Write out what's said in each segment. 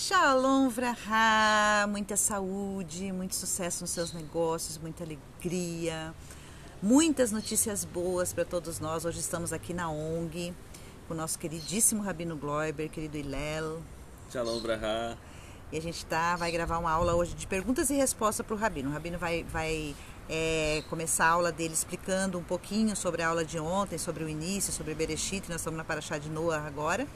Shalom Vraha, muita saúde, muito sucesso nos seus negócios, muita alegria, muitas notícias boas para todos nós. Hoje estamos aqui na ONG com o nosso queridíssimo Rabino Gloiber, querido Hillel. Shalom Vraha. E a gente vai gravar uma aula hoje de perguntas e respostas para o Rabino. O Rabino vai começar a aula dele explicando um pouquinho sobre a aula de ontem, sobre o início, sobre Bereshit. Nós estamos na Parashá de Noah agora.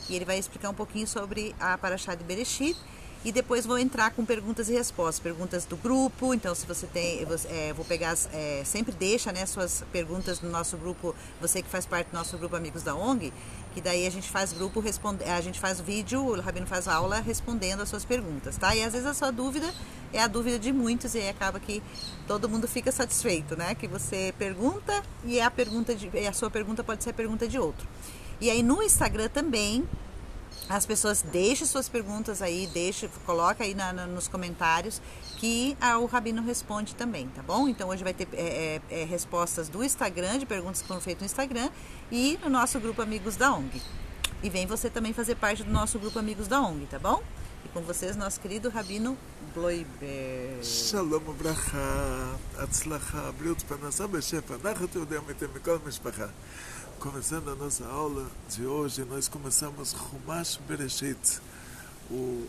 E ele vai explicar um pouquinho sobre a Parashá de Bereshit. E depois vou entrar com perguntas e respostas. Perguntas do grupo. Então, se você tem... vou pegar... sempre deixa, né, suas perguntas no nosso grupo. Você que faz parte do nosso grupo Amigos da ONG. Que daí a gente faz grupo, a gente faz vídeo, o Rabino faz aula respondendo as suas perguntas, tá? E às vezes a sua dúvida é a dúvida de muitos e aí acaba que todo mundo fica satisfeito, né? Que você pergunta e a sua pergunta pode ser a pergunta de outro. E aí no Instagram também, as pessoas deixem suas perguntas aí, coloca aí nos comentários que o Rabino responde também, tá bom? Então hoje vai ter respostas do Instagram, de perguntas que foram feitas no Instagram e no nosso grupo Amigos da ONG. E vem você também fazer parte do nosso grupo Amigos da ONG, tá bom? E com vocês, nosso querido Rabino Gloiber. Shalom Vraha, Atzlacha, Briut Panasá Beshefa, Nachat Yodem Mitem Mikol Mishpacha. Começando a nossa aula de hoje, nós começamos Chumash Bereshit. O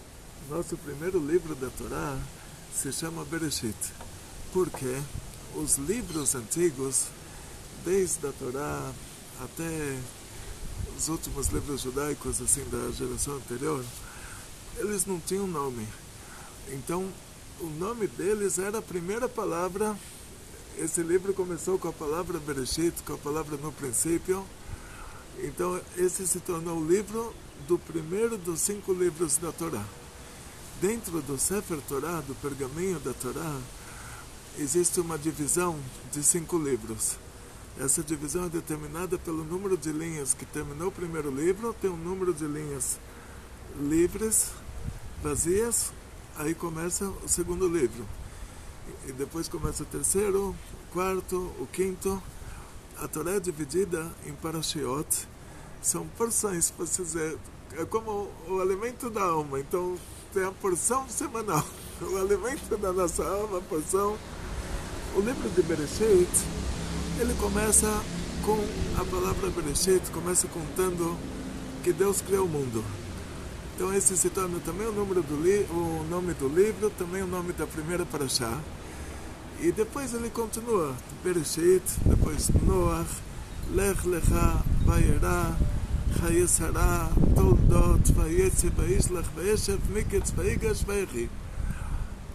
nosso primeiro livro da Torá se chama Bereshit. Porque os livros antigos, desde a Torá até os últimos livros judaicos assim da geração anterior, eles não tinham nome. Então, o nome deles era a primeira palavra. Esse livro começou com a palavra Bereshit, com a palavra no princípio. Então, esse se tornou o livro do primeiro dos 5 livros da Torá. Dentro do Sefer Torá, do pergaminho da Torá, existe uma divisão de 5 livros. Essa divisão é determinada pelo número de linhas que terminou o primeiro livro, tem um número de linhas livres, vazias, aí começa o segundo livro. E depois começa o terceiro, o quarto, o quinto. A Torá é dividida em parashiot, são porções, para dizer, é como o alimento da alma. Então tem a porção semanal, o alimento da nossa alma, a porção. O livro de Bereshit, ele começa com a palavra Bereshit, começa contando que Deus criou o mundo. Então esse se torna também o nome do livro, também o nome da primeira parashá. E depois ele continua, Bereshit, depois Noach, Lech Lecha, Vayera, Chayesara, Toldot, Vayetze, Vaishlach, Vayeshev, Miketz, Vayigash, Vayechi.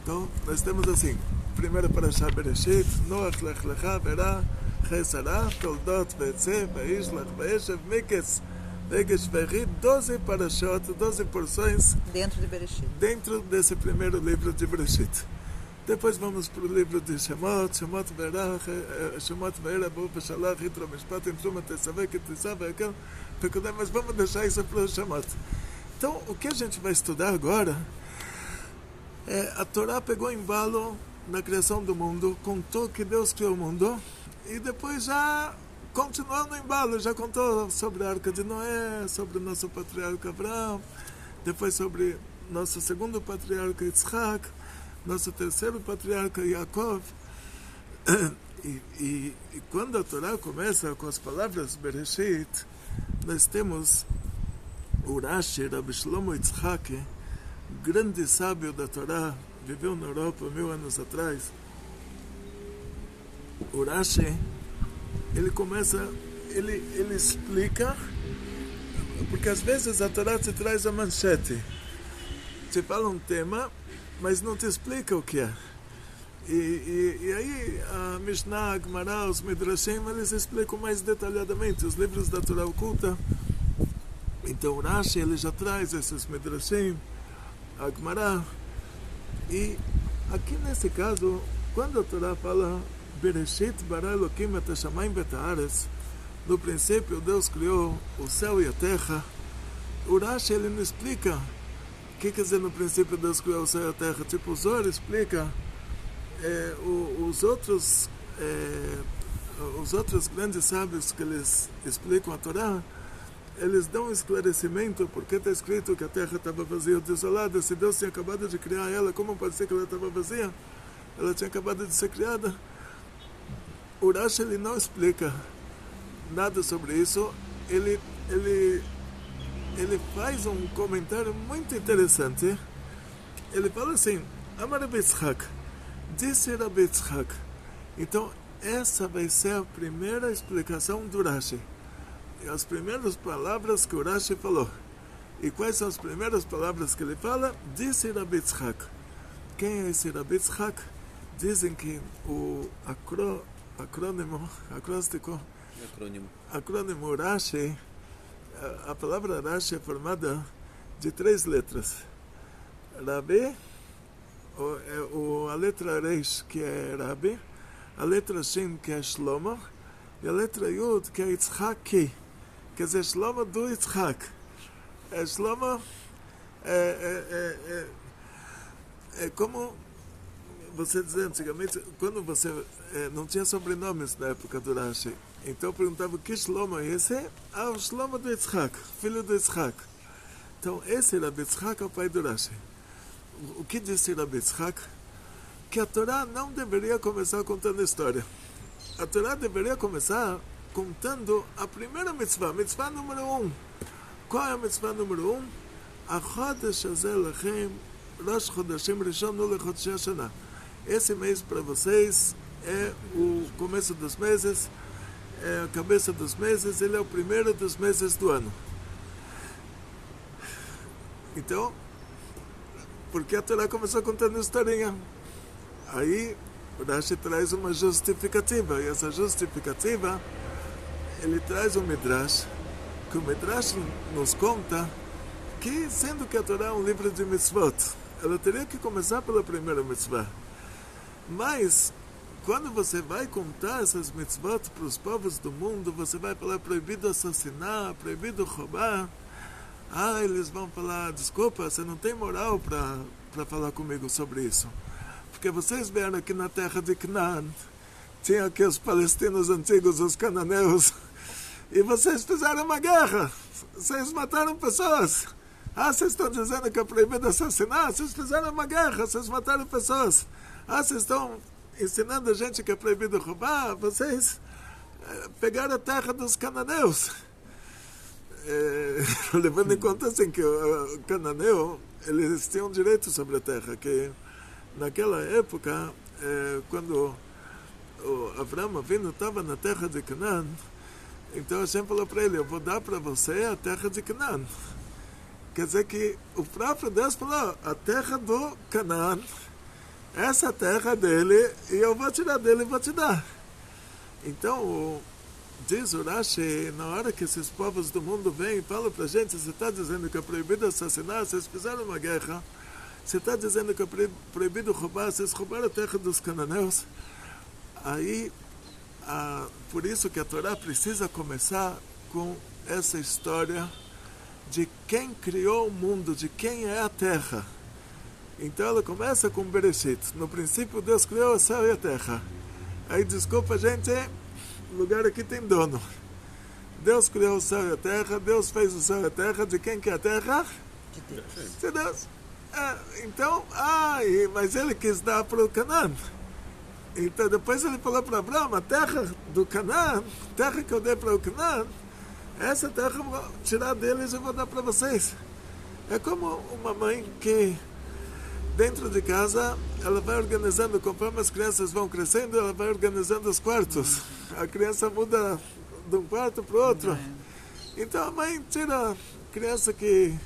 Então nós temos assim, primeira parashá Bereshit, Noach, Lech Lecha, Vayera, Chayesara, Toldot, Vayetze, Vaishlach, Vayeshev, Miketz, Vayigash, Vayechi, 12 parashot, 12 porções dentro de Bereshit. Dentro desse primeiro livro de Bereshit. Depois vamos para o livro de Shemot, Shemot Ve'era, Bo Peshalach, Hitro Mishpat, Intruma Tesavek, Tesavek, mas vamos deixar isso para o Shemot. Então, o que a gente vai estudar agora a Torá pegou embalo na criação do mundo, contou que Deus criou o mundo, e depois já continuou no embalo, já contou sobre a Arca de Noé, sobre o nosso patriarca Abraão, depois sobre nosso segundo patriarca Yitzhak, nosso terceiro patriarca Yaakov. E quando a Torá começa com as palavras Bereshit, nós temos o Rashi, Rabbi Shlomo Yitzhak, grande sábio da Torá, viveu na Europa 1000 anos atrás. O Rashi, ele começa, ele explica, porque às vezes a Torá te traz a manchete, te fala um tema, mas não te explica o que é. E aí a Mishnah, a Gemara, os Midrashim, eles explicam mais detalhadamente os livros da Torá oculta. Então o Rashi, ele já traz esses Midrashim, a Gemara. E aqui nesse caso, quando a Torá fala Bereshit bara Elokim et hashamayim vet haaretz, no princípio Deus criou o céu e a terra, o Rashi, ele não explica o que quer dizer no princípio Deus criou o céu e a terra. Tipo, o Zohar explica, os outros grandes sábios que eles explicam a Torá, eles dão um esclarecimento porque está escrito que a terra estava vazia, desolada. Se Deus tinha acabado de criar ela, como pode ser que ela estava vazia? Ela tinha acabado de ser criada. O Rashi, ele não explica nada sobre isso. Ele faz um comentário muito interessante. Ele fala assim: Amar Rabbi Yitzhak, disse Rabbi Yitzhak. Então, essa vai ser a primeira explicação do Rashi. As primeiras palavras que o Rashi falou. E quais são as primeiras palavras que ele fala? Disse Rabbi Yitzhak. Quem é esse Rabbi Yitzhak? Dizem que o acrônimo Rashi, a palavra Rashi é formada de 3 letras. Rabbi, a letra Reish, que é Rabbi, a letra Shin, que é Shlomo, e a letra Yud, que é Yitzhaki. Quer dizer, Shlomo do Yitzhak. Shlomo é como você dizer antigamente, quando você não tinha sobrenomes na época do Rashi. Então perguntava que Shlomo é esse? O Shlomo do Yitzhak, filho do Yitzhak. Então esse Rabbi Yitzhak é o pai do Rashi. O que disse Rabbi Yitzhak? Que a Torá não deveria começar contando a história. A Torá deveria começar contando a primeira mitzvah, mitzvah número 1. Qual é a mitzvah número 1? A Chodesh Hazeh Lachem Rosh Chodeshim Rishon Lechodesh Hashanah. Esse mês para vocês é o começo dos meses, é a cabeça dos meses, ele é o primeiro dos meses do ano. Então, porque a Torá começou contando historinha. Aí o Rashi traz uma justificativa, e essa justificativa, ele traz um Midrash, que o Midrash nos conta que, sendo que a Torá é um livro de mitzvot, ela teria que começar pela primeira mitzvah. Mas, quando você vai contar essas mitzvot para os povos do mundo, você vai falar proibido assassinar, proibido roubar. Eles vão falar: desculpa, você não tem moral para falar comigo sobre isso. Porque vocês vieram aqui na terra de Canaã, tinha aqui os palestinos antigos, os cananeus, e vocês fizeram uma guerra, vocês mataram pessoas. Vocês estão dizendo que é proibido assassinar? Vocês fizeram uma guerra, vocês mataram pessoas. Vocês estão ensinando a gente que é proibido roubar? Vocês pegaram a terra dos cananeus. Levando em conta assim que o cananeu, eles tinham direito sobre a terra, que naquela época, quando o Avraham Avinu estava na terra de Canaã, então Hashem falou para ele: eu vou dar para você a terra de Canaã. Quer dizer que o próprio Deus falou: a terra do Canaã, essa terra dele, e eu vou tirar dele e vou te dar. Então, diz o Rashi, na hora que esses povos do mundo vêm e falam para a gente: você está dizendo que é proibido assassinar, vocês fizeram uma guerra. Você está dizendo que é proibido roubar, vocês roubaram a terra dos cananeus. Aí, por isso que a Torá precisa começar com essa história de quem criou o mundo, de quem é a terra. Então ela começa com Bereshit. No princípio Deus criou o céu e a terra. Aí, desculpa gente, o lugar aqui tem dono. Deus criou o céu e a terra, Deus fez o céu e a terra. De quem que é a terra? De Deus. De Deus. Então, mas ele quis dar para o Canaã. Então depois ele falou para Abraão: a terra do Canaã, terra que eu dei para o Canaã, essa terra eu vou tirar deles e vou dar para vocês. É como uma mãe que dentro de casa ela vai organizando, conforme as crianças vão crescendo, ela vai organizando os quartos. A criança muda de um quarto para o outro. Então a mãe tira a criança que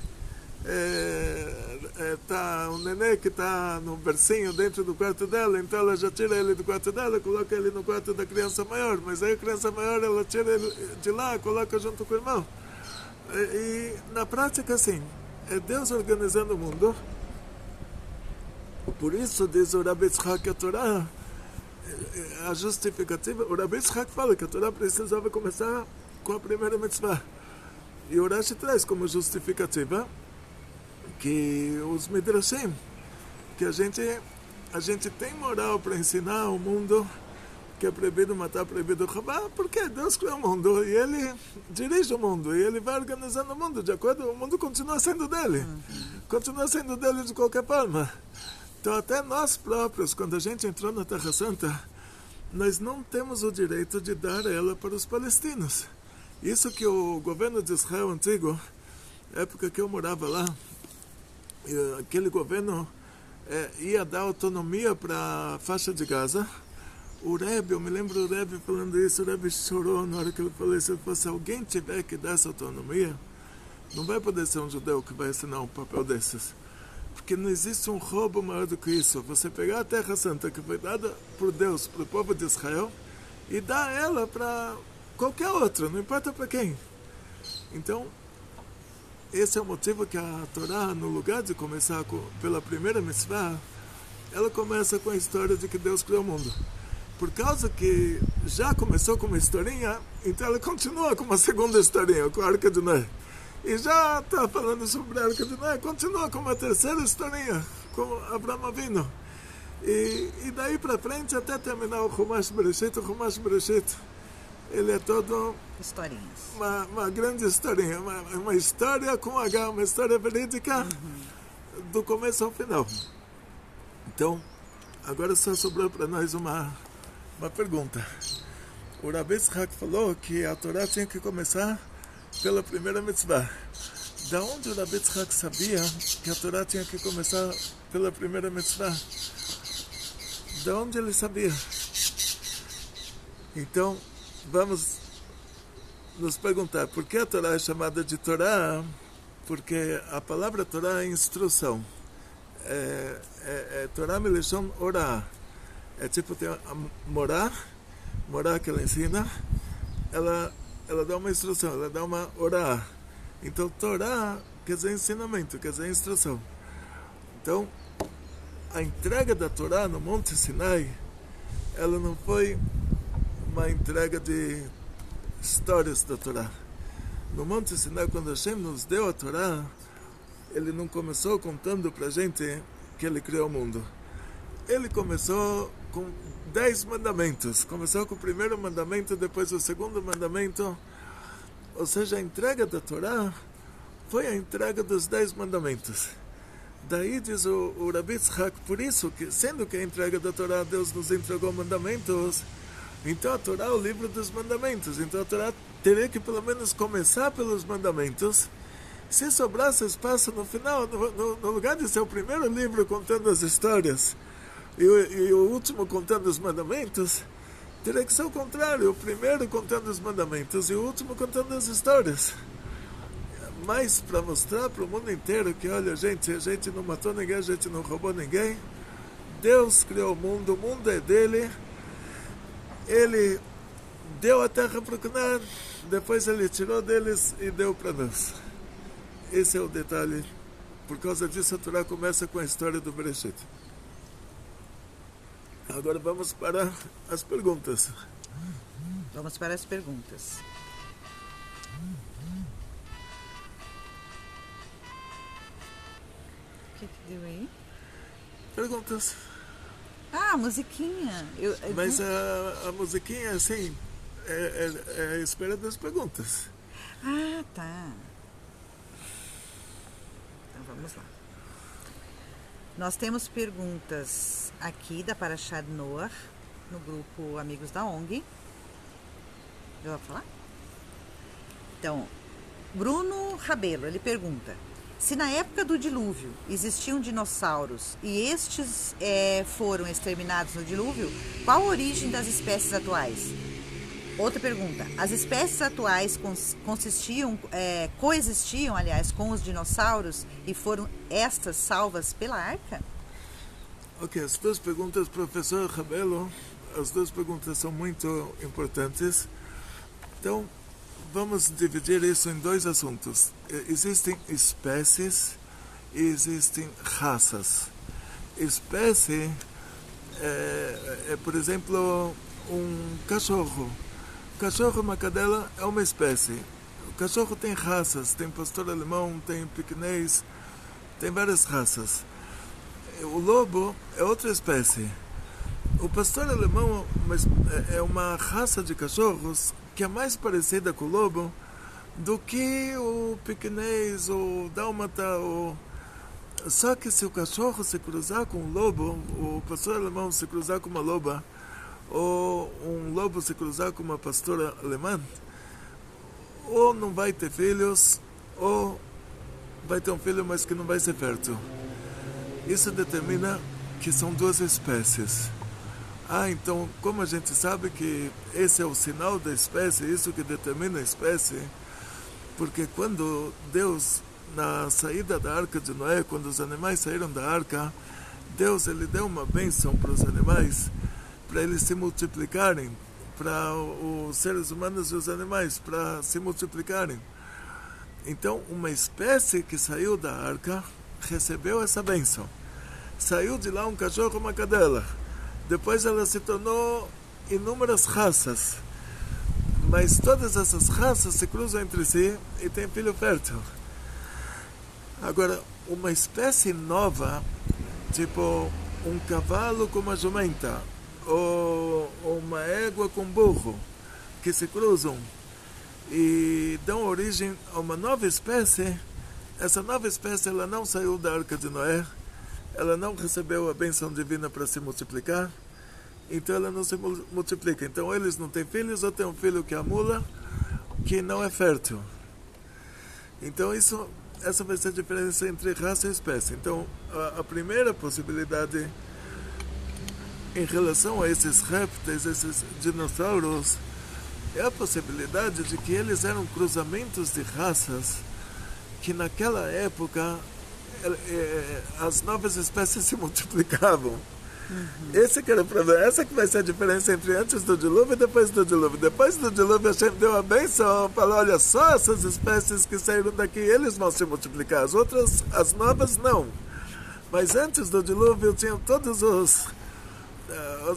um nenê que está no bercinho dentro do quarto dela, então ela já tira ele do quarto dela, coloca ele no quarto da criança maior, mas aí a criança maior ela tira ele de lá, coloca junto com o irmão. E na prática, assim, é Deus organizando o mundo. Por isso diz o Rabbi Yitzhak que a Torá, a justificativa, o Rabbi Yitzhak fala que a Torá precisava começar com a primeira mitzvah, e o Rashi traz como justificativa que os Midrashim, que a gente tem moral para ensinar ao mundo que é proibido matar, proibido roubar, porque Deus criou o mundo e Ele dirige o mundo e Ele vai organizando o mundo, de acordo? O mundo continua sendo dele, continua sendo dele de qualquer forma. Então até nós próprios, quando a gente entrou na Terra Santa, nós não temos o direito de dar ela para os palestinos. Isso que o governo de Israel antigo, época que eu morava lá, aquele governo ia dar autonomia para a faixa de Gaza. O Rebbe, eu me lembro do Rebbe falando isso, o Rebbe chorou na hora que ele falou isso. Ele falou, se alguém tiver que dar essa autonomia, não vai poder ser um judeu que vai assinar um papel desses. Porque não existe um roubo maior do que isso. Você pegar a Terra Santa, que foi dada por Deus, para o povo de Israel, e dar ela para qualquer outro, não importa para quem. Então, esse é o motivo que a Torá, no lugar de começar pela primeira mitzvah, ela começa com a história de que Deus criou o mundo. Por causa que já começou com uma historinha, então ela continua com uma segunda historinha, com a Arca de Noé. E já está falando sobre a Arca de Noé, continua com uma terceira historinha, com Abraão Avinu. E daí para frente, até terminar o Chumash Bereshit, ele é todo... historinhas. Uma grande historinha, uma história com H, uma história verídica, do começo ao final. Então, agora só sobrou para nós uma pergunta. O Rabi Yitzhak falou que a Torá tinha que começar pela primeira mitzvah. Da onde o Rabi Yitzhak sabia que a Torá tinha que começar pela primeira mitzvah? Da onde ele sabia? Então, vamos nos perguntar, por que a Torá é chamada de Torá? Porque a palavra Torá é instrução. Torá Melechon Orá. É tipo, tem a Morá que ela ensina, ela dá uma instrução, ela dá uma Orá. Então, Torá quer dizer ensinamento, quer dizer instrução. Então, a entrega da Torá no Monte Sinai, ela não foi uma entrega de histórias da Torá. No Monte Sinai, quando Hashem nos deu a Torá, ele não começou contando para a gente que ele criou o mundo. Ele começou com 10 mandamentos. Começou com o primeiro mandamento, depois o segundo mandamento. Ou seja, a entrega da Torá foi a entrega dos 10 mandamentos. Daí diz o Rabi Yitzhak, por isso, que sendo que a entrega da Torá, Deus nos entregou mandamentos, então a Torá é o livro dos mandamentos. Então a Torá teria que pelo menos começar pelos mandamentos. Se sobrasse espaço no final, no lugar de ser o primeiro livro contando as histórias e o último contando os mandamentos, teria que ser o contrário, o primeiro contando os mandamentos e o último contando as histórias. Mas para mostrar para o mundo inteiro que, olha, gente, a gente não matou ninguém, a gente não roubou ninguém, Deus criou o mundo é dele, ele deu a terra para o Canaã, depois ele tirou deles e deu para nós. Esse é o detalhe. Por causa disso, a Torá começa com a história do Bereshit. Agora vamos para as perguntas. Vamos para as perguntas. O que deu aí? Perguntas. Ah, musiquinha. Mas a musiquinha, assim, é a espera das perguntas. Ah, tá. Então vamos lá. Nós temos perguntas aqui da Parashat Noach, no grupo Amigos da ONG. Eu vou falar? Então, Bruno Rabelo, ele pergunta: se na época do dilúvio existiam dinossauros e estes foram exterminados no dilúvio, qual a origem das espécies atuais? Outra pergunta: as espécies atuais coexistiam, aliás, com os dinossauros e foram estas salvas pela arca? Ok, as duas perguntas, professor Rabelo, as duas perguntas são muito importantes. Então, vamos dividir isso em dois assuntos. Existem espécies e existem raças. Espécie por exemplo, um cachorro. Cachorro, uma cadela, é uma espécie. O cachorro tem raças, tem pastor alemão, tem piquenês, tem várias raças. O lobo é outra espécie. O pastor alemão é uma raça de cachorros que é mais parecida com o lobo do que o pequenês, o dálmata. Só que se o cachorro se cruzar com um lobo, o pastor alemão se cruzar com uma loba, ou um lobo se cruzar com uma pastora alemã, ou não vai ter filhos, ou vai ter um filho, mas que não vai ser fértil. Isso determina que são duas espécies. Então, como a gente sabe que esse é o sinal da espécie, isso que determina a espécie, porque quando Deus, na saída da Arca de Noé, quando os animais saíram da Arca, Deus ele deu uma bênção para os animais, para eles se multiplicarem, para os seres humanos e os animais, para se multiplicarem. Então, uma espécie que saiu da Arca recebeu essa bênção. Saiu de lá um cachorro e uma cadela. Depois ela se tornou inúmeras raças. Mas todas essas raças se cruzam entre si e têm filho fértil. Agora, uma espécie nova, tipo um cavalo com uma jumenta, ou uma égua com burro, que se cruzam e dão origem a uma nova espécie. Essa nova espécie ela não saiu da Arca de Noé, ela não recebeu a bênção divina para se multiplicar, então ela não se multiplica. Então eles não têm filhos, ou têm um filho que é a mula, que não é fértil. Então essa vai ser a diferença entre raça e espécie. Então a primeira possibilidade em relação a esses répteis, esses dinossauros, é a possibilidade de que eles eram cruzamentos de raças que naquela época as novas espécies se multiplicavam. Esse que era o problema. Essa que vai ser a diferença entre antes do dilúvio e depois do dilúvio. Depois do dilúvio, a Hashem deu a bênção, falou, olha só, essas espécies que saíram daqui, eles vão se multiplicar. As outras, as novas, não. Mas antes do dilúvio, tinham todos os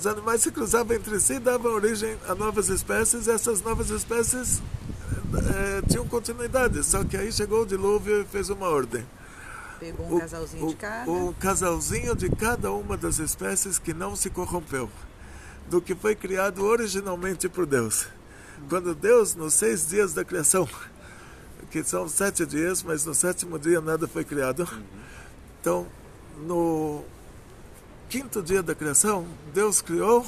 animais se cruzavam entre si, davam origem a novas espécies, e essas novas espécies tinham continuidade. Só que aí chegou o dilúvio e fez uma ordem. Pegou um casalzinho de cada. Um casalzinho de cada uma das espécies que não se corrompeu, do que foi criado originalmente por Deus. Quando Deus, nos 6 dias da criação, que são 7 dias, mas no 7º dia nada foi criado. Então, no 5º dia da criação, Deus criou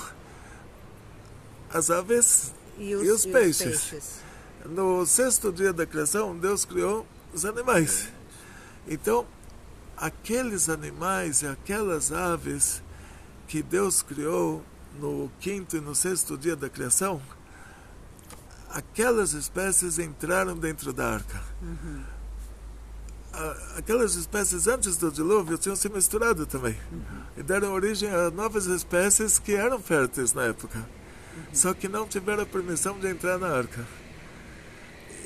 as aves e os peixes. No 6º dia da criação, Deus criou os animais. Então, aqueles animais e aquelas aves que Deus criou no 5º e no 6º dia da criação, aquelas espécies entraram dentro da arca. Aquelas espécies antes do dilúvio tinham se misturado também. E deram origem a novas espécies que eram férteis na época. Só que não tiveram a permissão de entrar na arca.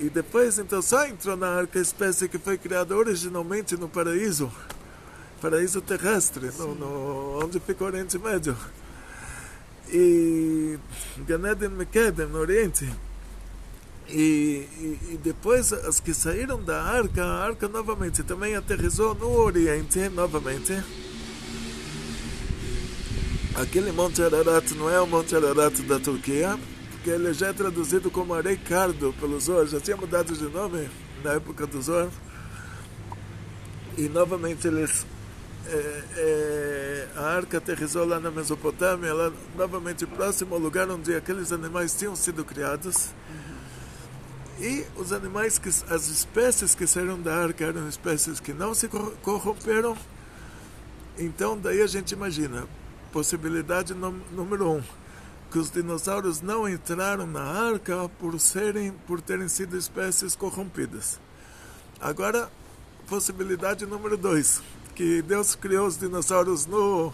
E depois, então, só entrou na arca a espécie que foi criada originalmente no paraíso terrestre, onde fica o Oriente Médio. E Gan Eden Mekedem, no Oriente. E depois, as que saíram da arca, a arca novamente também aterrissou no Oriente, novamente. Aquele Monte Ararat não é o Monte Ararat da Turquia, porque ele já é traduzido como Arei Cardo pelo Zohar, já tinha mudado de nome na época do Zohar. E novamente eles a arca aterrissou lá na Mesopotâmia, lá novamente próximo ao lugar onde aqueles animais tinham sido criados. E os animais, as espécies que saíram da arca eram espécies que não se corromperam. Então daí a gente imagina, possibilidade número 1, que os dinossauros não entraram na arca por terem sido espécies corrompidas. Agora, possibilidade número 2, que Deus criou os dinossauros no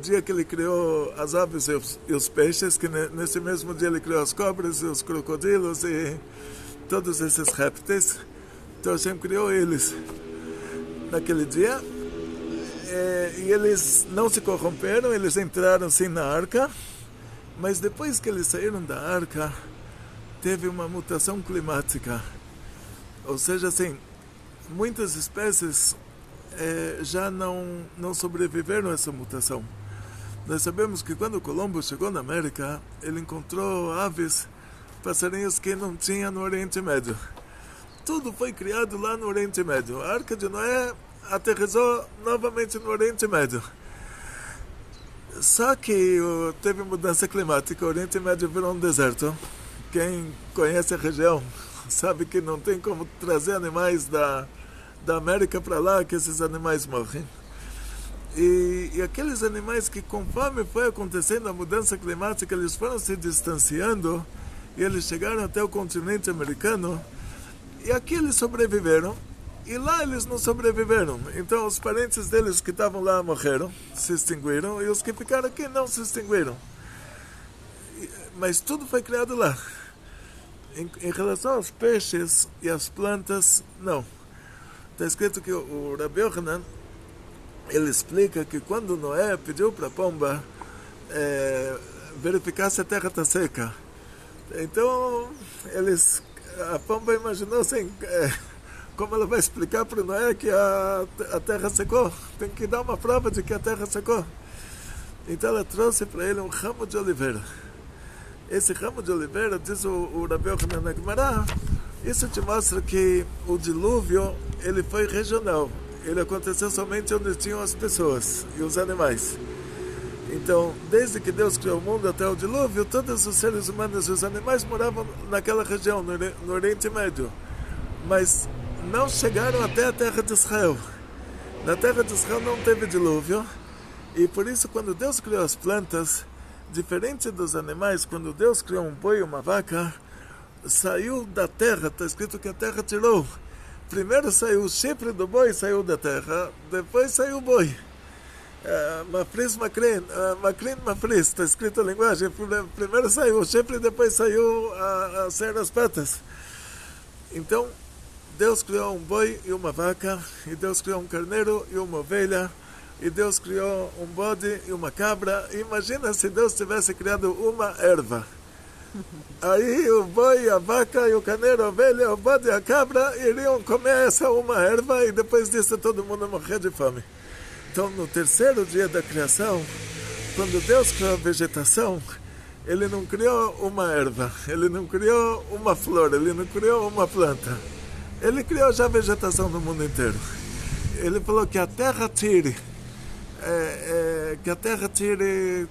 dia que ele criou as aves e os peixes, que nesse mesmo dia ele criou as cobras e os crocodilos e todos esses répteis. Então Hashem criou eles naquele dia. E eles não se corromperam, eles entraram sim na arca, mas depois que eles saíram da arca, teve uma mutação climática. Ou seja, assim, muitas espécies já não sobreviveram a essa mutação. Nós sabemos que quando Colombo chegou na América, ele encontrou aves, passarinhos que não tinha no Oriente Médio. Tudo foi criado lá no Oriente Médio. A Arca de Noé aterrissou novamente no Oriente Médio. Só que teve mudança climática, o Oriente Médio virou um deserto. Quem conhece a região sabe que não tem como trazer animais da América para lá, que esses animais morrem. E aqueles animais que, conforme foi acontecendo a mudança climática, eles foram se distanciando e eles chegaram até o continente americano, e aqui eles sobreviveram. E lá eles não sobreviveram. Então os parentes deles que estavam lá morreram, se extinguiram, e os que ficaram aqui não se extinguiram. Mas tudo foi criado lá. Em relação aos peixes e às plantas, não. Está escrito que o Rabbi Yochanan, ele explica que quando Noé pediu para a pomba verificar se a terra está seca, então a pomba imaginou assim... Como ela vai explicar para Noé que a terra secou? Tem que dar uma prova de que a terra secou. Então ela trouxe para ele um ramo de oliveira. Esse ramo de oliveira, diz o Rabbi Yochanan na Gemara, isso te mostra que o dilúvio ele foi regional. Ele aconteceu somente onde tinham as pessoas e os animais. Então, desde que Deus criou o mundo até o dilúvio, todos os seres humanos e os animais moravam naquela região, no Oriente Médio. Mas não chegaram até a terra de Israel. Na terra de Israel não teve dilúvio, e por isso quando Deus criou as plantas, diferente dos animais, quando Deus criou um boi e uma vaca, saiu da terra, está escrito que a terra tirou. Primeiro saiu o chifre do boi, saiu da terra, depois saiu o boi. Mafris, macrin, mafris, está escrito a linguagem. Primeiro saiu o chifre, depois saiu as patas. Então, Deus criou um boi e uma vaca, e Deus criou um carneiro e uma ovelha, e Deus criou um bode e uma cabra. Imagina se Deus tivesse criado uma erva. Aí o boi, a vaca e o carneiro, a ovelha, o bode e a cabra iriam comer essa uma erva, e depois disso todo mundo morrer de fome. Então, no terceiro dia da criação, quando Deus criou a vegetação, Ele não criou uma erva, Ele não criou uma flor, Ele não criou uma planta. Ele criou já a vegetação no mundo inteiro. Ele falou que a terra tire,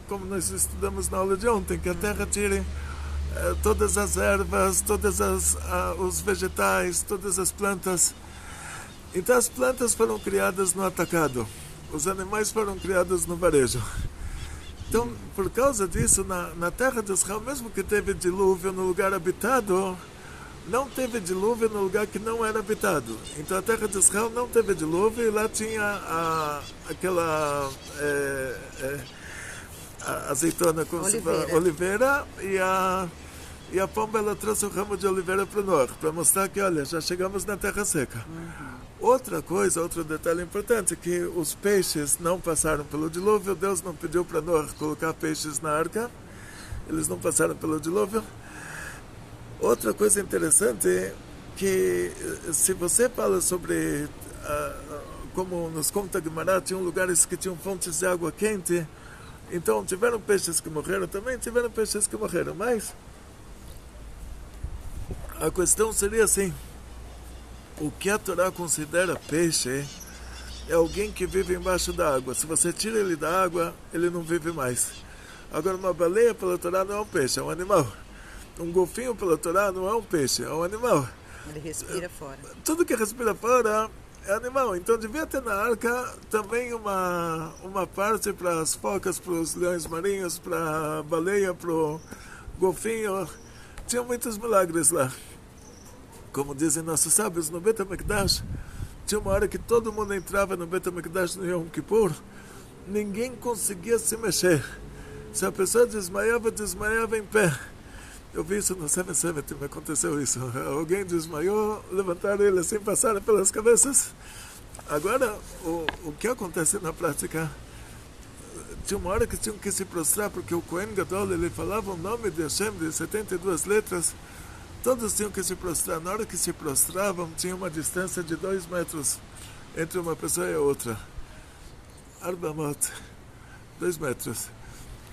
como nós estudamos na aula de ontem, que a terra tire todas as ervas, todos os vegetais, todas as plantas. Então as plantas foram criadas no atacado, os animais foram criados no varejo. Então, por causa disso, na terra de Israel, mesmo que teve dilúvio no lugar habitado, não teve dilúvio no lugar que não era habitado. Então a terra de Israel não teve dilúvio, e lá tinha aquela azeitona, como oliveira, e a pomba ela trouxe o ramo de oliveira para o norte, para mostrar que, olha, já chegamos na terra seca. Outra coisa, outro detalhe importante, que os peixes não passaram pelo dilúvio. Deus não pediu para Noé colocar peixes na arca, eles não passaram pelo dilúvio. Outra coisa interessante é que, se você fala sobre, como nos conta Guimarães, tinham lugares que tinham fontes de água quente, então tiveram peixes que morreram, também tiveram peixes que morreram, mas a questão seria assim: o que a Torá considera peixe é alguém que vive embaixo da água. Se você tira ele da água, ele não vive mais. Agora, uma baleia pela Torá não é um peixe, é um animal. Um golfinho pela Torá não é um peixe, é um animal. Ele respira fora. Tudo que respira fora é animal. Então devia ter na arca também uma parte para as focas, para os leões marinhos, para a baleia, para o golfinho. Tinha muitos milagres lá. Como dizem nossos sábios, no Bet HaMikdash, tinha uma hora que todo mundo entrava no Bet HaMikdash no Yom Kippur, ninguém conseguia se mexer. Se a pessoa desmaiava em pé. Eu vi isso no 770, me aconteceu isso. Alguém desmaiou, levantaram ele assim, passaram pelas cabeças. Agora, o que acontece na prática? Tinha uma hora que tinham que se prostrar, porque o Kohen Gadol, ele falava o nome de Hashem de 72 letras, todos tinham que se prostrar. Na hora que se prostravam, tinha uma distância de 2 metros entre uma pessoa e a outra. Arbamot, 2 metros.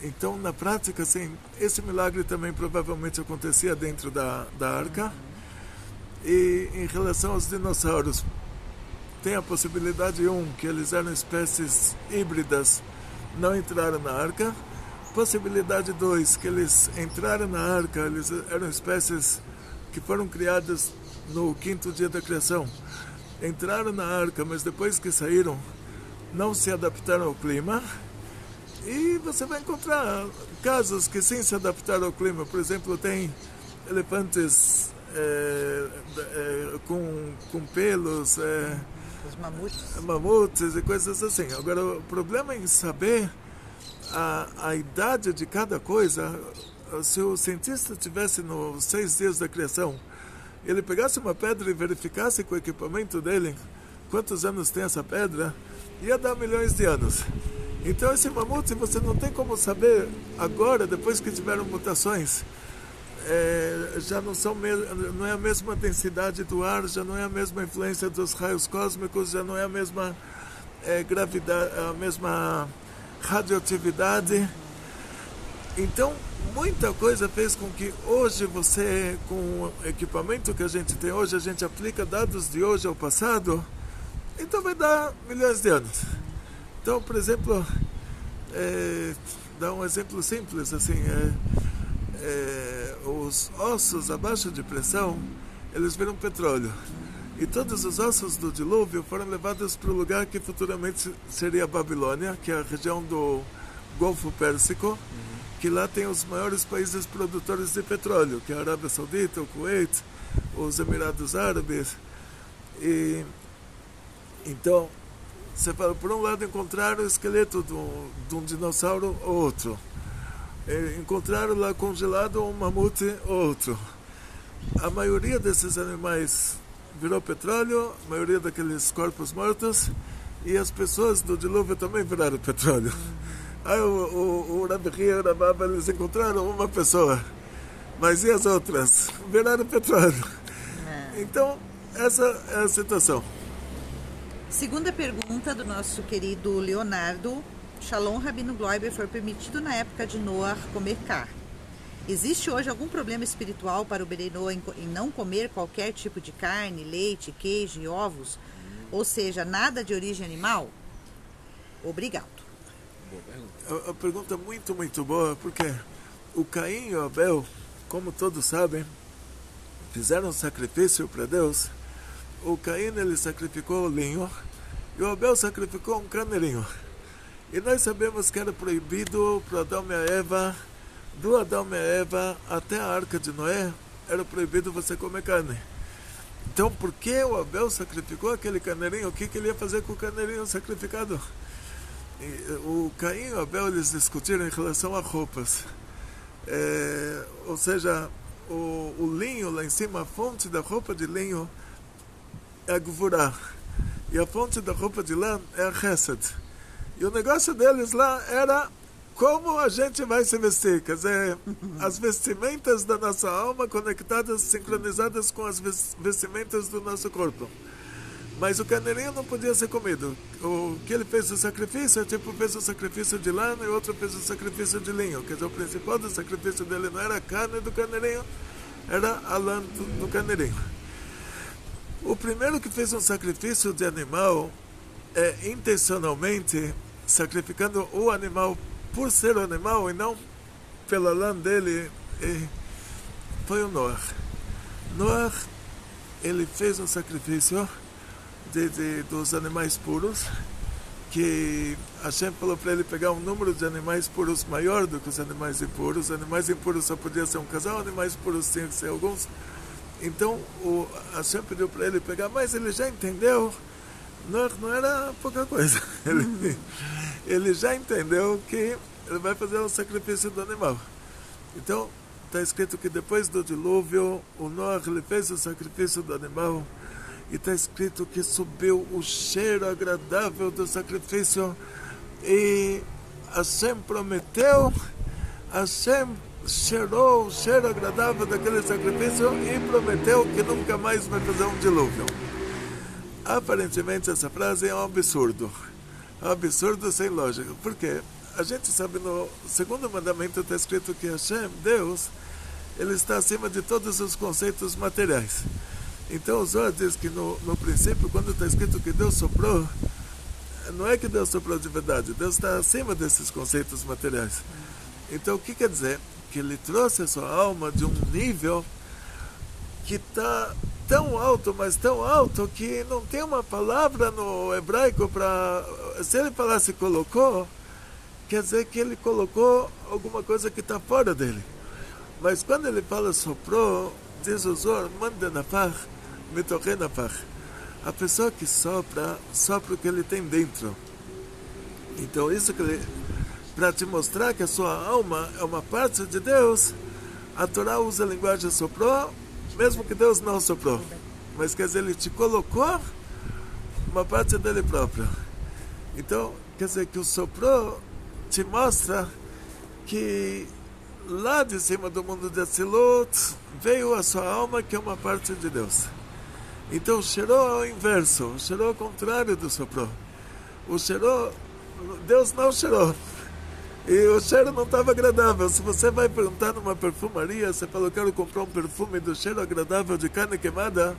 Então, na prática, assim, esse milagre também provavelmente acontecia dentro da arca. E em relação aos dinossauros, tem a possibilidade, que eles eram espécies híbridas, não entraram na arca. Possibilidade 2, que eles entraram na arca, eles eram espécies que foram criadas no 5º dia da criação. Entraram na arca, mas depois que saíram, não se adaptaram ao clima. E você vai encontrar casos que sim se adaptaram ao clima. Por exemplo, tem elefantes com pelos, Os mamutes. mamutes e coisas assim. Agora, o problema é em saber a idade de cada coisa. Se o cientista estivesse nos 6 dias da criação, ele pegasse uma pedra e verificasse com o equipamento dele quantos anos tem essa pedra, ia dar milhões de anos. Então esse mamute você não tem como saber agora, depois que tiveram mutações, já não é a mesma densidade do ar, já não é a mesma influência dos raios cósmicos, já não é a mesma gravidade, a mesma radioatividade. Então muita coisa fez com que hoje você, com o equipamento que a gente tem hoje, a gente aplica dados de hoje ao passado, então vai dar milhões de anos. Então, por exemplo, dar um exemplo simples, assim, os ossos abaixo de pressão, eles viram petróleo. E todos os ossos do dilúvio foram levados para o lugar que futuramente seria a Babilônia, que é a região do Golfo Pérsico, que lá tem os maiores países produtores de petróleo, que é a Arábia Saudita, o Kuwait, os Emirados Árabes. E então, você fala, por um lado encontraram o esqueleto de um dinossauro, outro. Encontraram lá congelado um mamute, outro. A maioria desses animais virou petróleo, a maioria daqueles corpos mortos, e as pessoas do dilúvio também viraram petróleo. Aí o Rabi e o Rababa, eles encontraram uma pessoa, mas e as outras? Viraram petróleo. Então, essa é a situação. Segunda pergunta do nosso querido Leonardo. Shalom, Rabino Gloiber, foi permitido na época de Noah comer carne. Existe hoje algum problema espiritual para o Berei Noah em não comer qualquer tipo de carne, leite, queijo e ovos? Ou seja, nada de origem animal? Obrigado. A pergunta é muito, muito boa, porque o Caim e o Abel, como todos sabem, fizeram um sacrifício para Deus. O Caim, ele sacrificou o linho e o Abel sacrificou um carneirinho. E nós sabemos que era proibido para Adão e a Eva, do Adão e a Eva até a Arca de Noé, era proibido você comer carne. Então, por que o Abel sacrificou aquele carneirinho? O que ele ia fazer com o carneirinho sacrificado? O Caim e o Abel, eles discutiram em relação a roupas. Ou seja, o linho lá em cima, a fonte da roupa de linho é a Gvurá. E a fonte da roupa de lã é a Chesed. E o negócio deles lá era como a gente vai se vestir. Quer dizer, as vestimentas da nossa alma conectadas, sincronizadas com as vestimentas do nosso corpo. Mas o carneirinho não podia ser comido. O que ele fez o sacrifício, tipo, fez o sacrifício de lã e outro fez o sacrifício de linho. Quer dizer, o principal do sacrifício dele não era a carne do carneirinho, era a lã do carneirinho. O primeiro que fez um sacrifício de animal, intencionalmente, sacrificando o animal por ser o animal e não pela lã dele, foi o Noah. Noah, ele fez um sacrifício dos animais puros, que Hashem falou para ele pegar um número de animais puros maior do que os animais impuros. Os animais impuros só podia ser um casal, animais puros tinham que ser alguns. Então Hashem pediu para ele pegar, mas ele já entendeu, não era pouca coisa. Ele já entendeu que ele vai fazer o sacrifício do animal. Então está escrito que depois do dilúvio, o Noah, ele fez o sacrifício do animal. E está escrito que subiu o cheiro agradável do sacrifício. E Hashem prometeu, Hashem cheirou o cheiro agradável daquele sacrifício e prometeu que nunca mais vai fazer um dilúvio. Aparentemente essa frase é um absurdo. É um absurdo sem lógica. Por quê? a gente sabe, no segundo mandamento está escrito que Hashem, Deus, ele está acima de todos os conceitos materiais. Então o Zohar diz que no princípio, quando está escrito que Deus soprou, não é que Deus soprou de verdade, Deus está acima desses conceitos materiais. Então o que quer dizer? Que ele trouxe a sua alma de um nível que está tão alto, mas tão alto, que não tem uma palavra no hebraico para... Se ele falasse colocou, quer dizer que ele colocou alguma coisa que está fora dele. Mas quando ele fala soprou, diz o Zohar, manda na par, mitorre na par. A pessoa que sopra, sopra o que ele tem dentro. Então isso que ele... Para te mostrar que a sua alma é uma parte de Deus, a Torá usa a linguagem soprou, mesmo que Deus não soprou. Mas quer dizer, ele te colocou uma parte dele próprio. Então, quer dizer que o soprou te mostra que lá de cima do mundo de Atzilut veio a sua alma, que é uma parte de Deus. Então o cheirou é o inverso, o cheirou é o contrário do soprou. O cheirou, Deus não cheirou. E o cheiro não estava agradável. Se você vai perguntar numa perfumaria, você fala, eu quero comprar um perfume do cheiro agradável de carne queimada,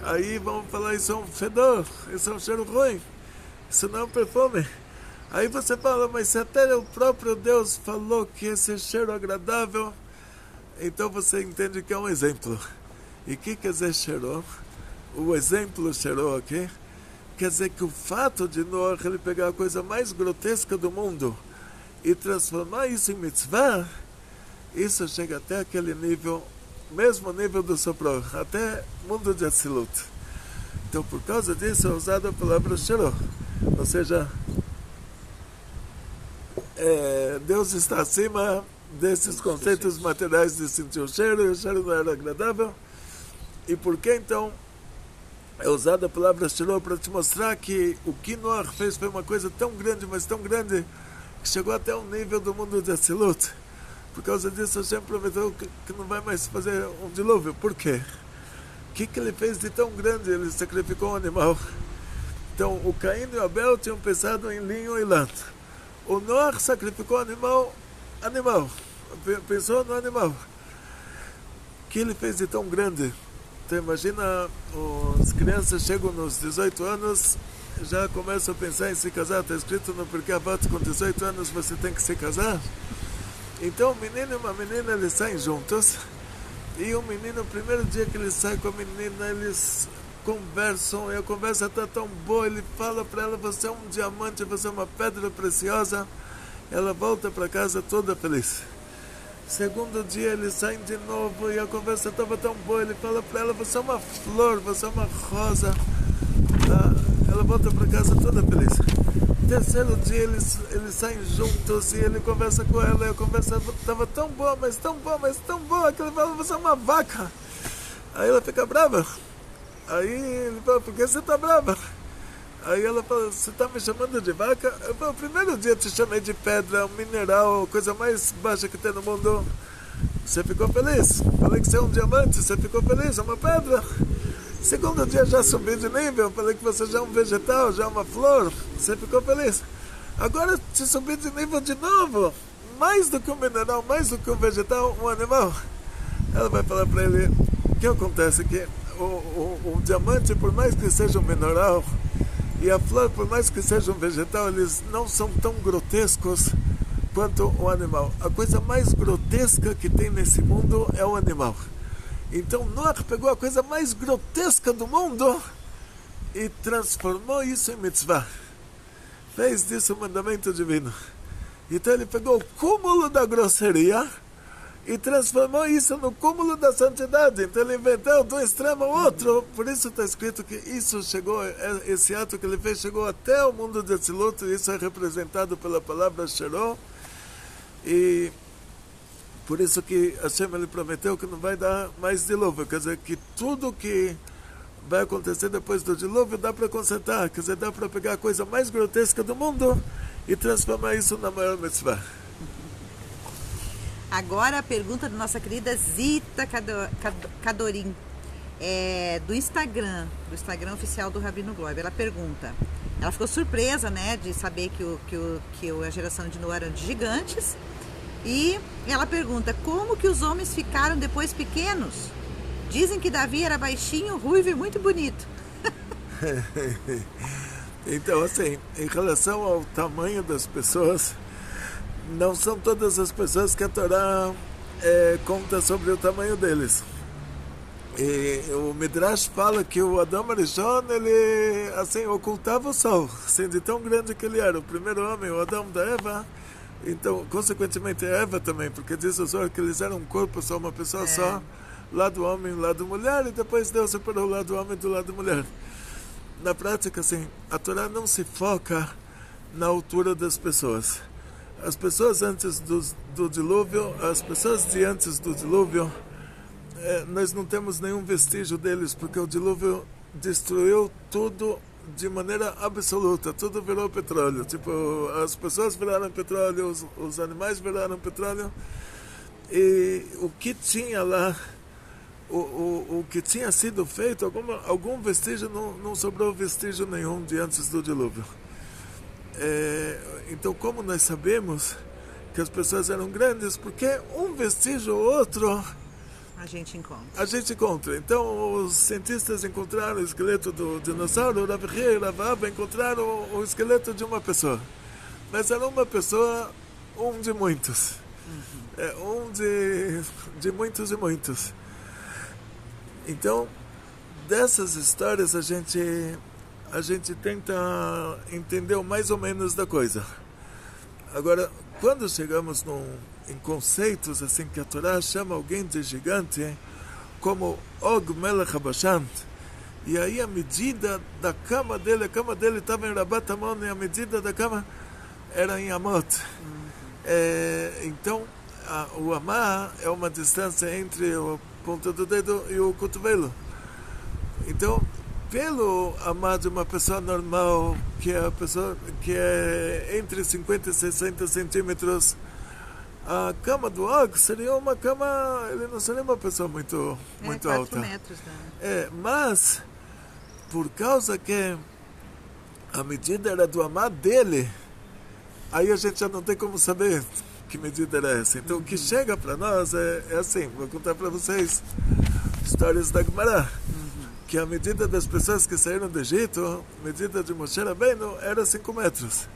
aí vão falar, isso é um fedor, isso é um cheiro ruim, isso não é um perfume. Aí você fala, mas se até o próprio Deus falou que esse cheiro é agradável, então você entende que é um exemplo. E o que quer dizer cheirou? O exemplo cheirou aqui, quer dizer que o fato de Noah ele pegar a coisa mais grotesca do mundo e transformar isso em mitzvah, isso chega até aquele nível, mesmo nível do sopró, até mundo de Atzilut. Então por causa disso é usada a palavra cheirou, ou seja, Deus está acima desses conceitos materiais de sentir o cheiro, e o cheiro não era agradável. E por que então é usada a palavra cheirou? Para te mostrar que o que Noah fez foi uma coisa tão grande, mas tão grande, que chegou até o nível do mundo de Atzilut. Por causa disso, Hashem prometeu que não vai mais fazer um dilúvio. Por quê? O que ele fez de tão grande? Ele sacrificou um animal. Então, o Caim e o Abel tinham pensado em linho e lã. O Noah sacrificou animal. Pensou no animal. O que ele fez de tão grande? Então, imagina, as crianças chegam nos 18 anos, já começam a pensar em se casar. Está escrito no Pirkei Avot, com 18 anos você tem que se casar. Então, um menino e uma menina, eles saem juntos. E o menino, o primeiro dia que ele sai com a menina, eles conversam, e a conversa está tão boa, ele fala para ela, você é um diamante, você é uma pedra preciosa. Ela volta para casa toda feliz. Segundo dia eles saem de novo e a conversa estava tão boa, ele fala para ela, você é uma flor, você é uma rosa. Ela volta para casa toda feliz. Terceiro dia eles saem juntos e ele conversa com ela, e a conversa estava tão boa, mas tão boa, mas tão boa, que ele fala, você é uma vaca. Aí ela fica brava. Aí ele fala, por que você está brava? Aí ela fala, você está me chamando de vaca? Eu falo, o primeiro dia eu te chamei de pedra, um mineral, coisa mais baixa que tem no mundo. Você ficou feliz? Falei que você é um diamante, você ficou feliz, é uma pedra. Segundo dia já subi de nível, falei que você já é um vegetal, já é uma flor, você ficou feliz. Agora te subi de nível de novo, mais do que um mineral, mais do que um vegetal, um animal. Ela vai falar para ele, o que acontece? Que o diamante, por mais que seja um mineral, e a flor, por mais que seja um vegetal, eles não são tão grotescos quanto o animal. A coisa mais grotesca que tem nesse mundo é o animal. Então Noah pegou a coisa mais grotesca do mundo e transformou isso em mitzvah. Fez disso um mandamento divino. Então ele pegou o cúmulo da grosseria e transformou isso no cúmulo da santidade. Então ele inventou de um extremo ao outro. Por isso está escrito que isso chegou, esse ato que ele fez chegou até o mundo de Atzilut, e isso é representado pela palavra Sheró. E por isso que Hashem ele prometeu que não vai dar mais dilúvio. Quer dizer, que tudo que vai acontecer depois do dilúvio dá para consertar. Quer dizer, dá para pegar a coisa mais grotesca do mundo e transformar isso na maior mitzvah. Agora a pergunta da nossa querida Zita Cadorim. do Instagram oficial do Rabino Gloib. Ela pergunta, ela ficou surpresa, né, de saber que a geração de Noé eram de gigantes, e ela pergunta, como que os homens ficaram depois pequenos? Dizem que Davi era baixinho, ruivo e muito bonito. Então, assim, em relação ao tamanho das pessoas, não são todas as pessoas que a Torá conta sobre o tamanho deles. E o Midrash fala que o Adão Arishon, ele, assim, ocultava o sol, assim, de tão grande que ele era. O primeiro homem, o Adão da Eva, então, consequentemente, a Eva também, porque diz o Zohar que eles eram um corpo só, uma pessoa só, lado homem, lado mulher, e depois Deus separou o lado homem do lado mulher. Na prática, assim, a Torá não se foca na altura das pessoas. As pessoas antes do dilúvio, as pessoas de antes do dilúvio, nós não temos nenhum vestígio deles, porque o dilúvio destruiu tudo de maneira absoluta, tudo virou petróleo. Tipo, as pessoas viraram petróleo, os animais viraram petróleo, e o que tinha lá, o que tinha sido feito, algum vestígio, não sobrou vestígio nenhum de antes do dilúvio. Então, como nós sabemos que as pessoas eram grandes? Porque um vestígio ou outro a gente encontra. Então, os cientistas encontraram o esqueleto do dinossauro, o Rav Hir e o Rav Abba encontraram o esqueleto de uma pessoa. Mas era uma pessoa, um de muitos. De muitos e muitos. Então, dessas histórias a gente tenta entender o mais ou menos da coisa. Agora, quando chegamos em conceitos assim que a Torá chama alguém de gigante, como Og Melech HaBashan, e aí a medida da cama dele estava em Rabat Amon, e a medida da cama era em Amot. Então, o Amá é uma distância entre a ponta do dedo e o cotovelo. Então, pelo Amá de uma pessoa normal, que é a pessoa que é entre 50 e 60 centímetros, a cama do Og seria uma cama, ele não seria uma pessoa muito 4 alta. metros, né? Mas, por causa que a medida era do Amá dele, aí a gente já não tem como saber que medida era essa. Então, o que chega para nós é assim, vou contar para vocês histórias da Gemara. Que a medida das pessoas que saíram do Egito, a medida de Moshe Rabbeinu, era 5 metros.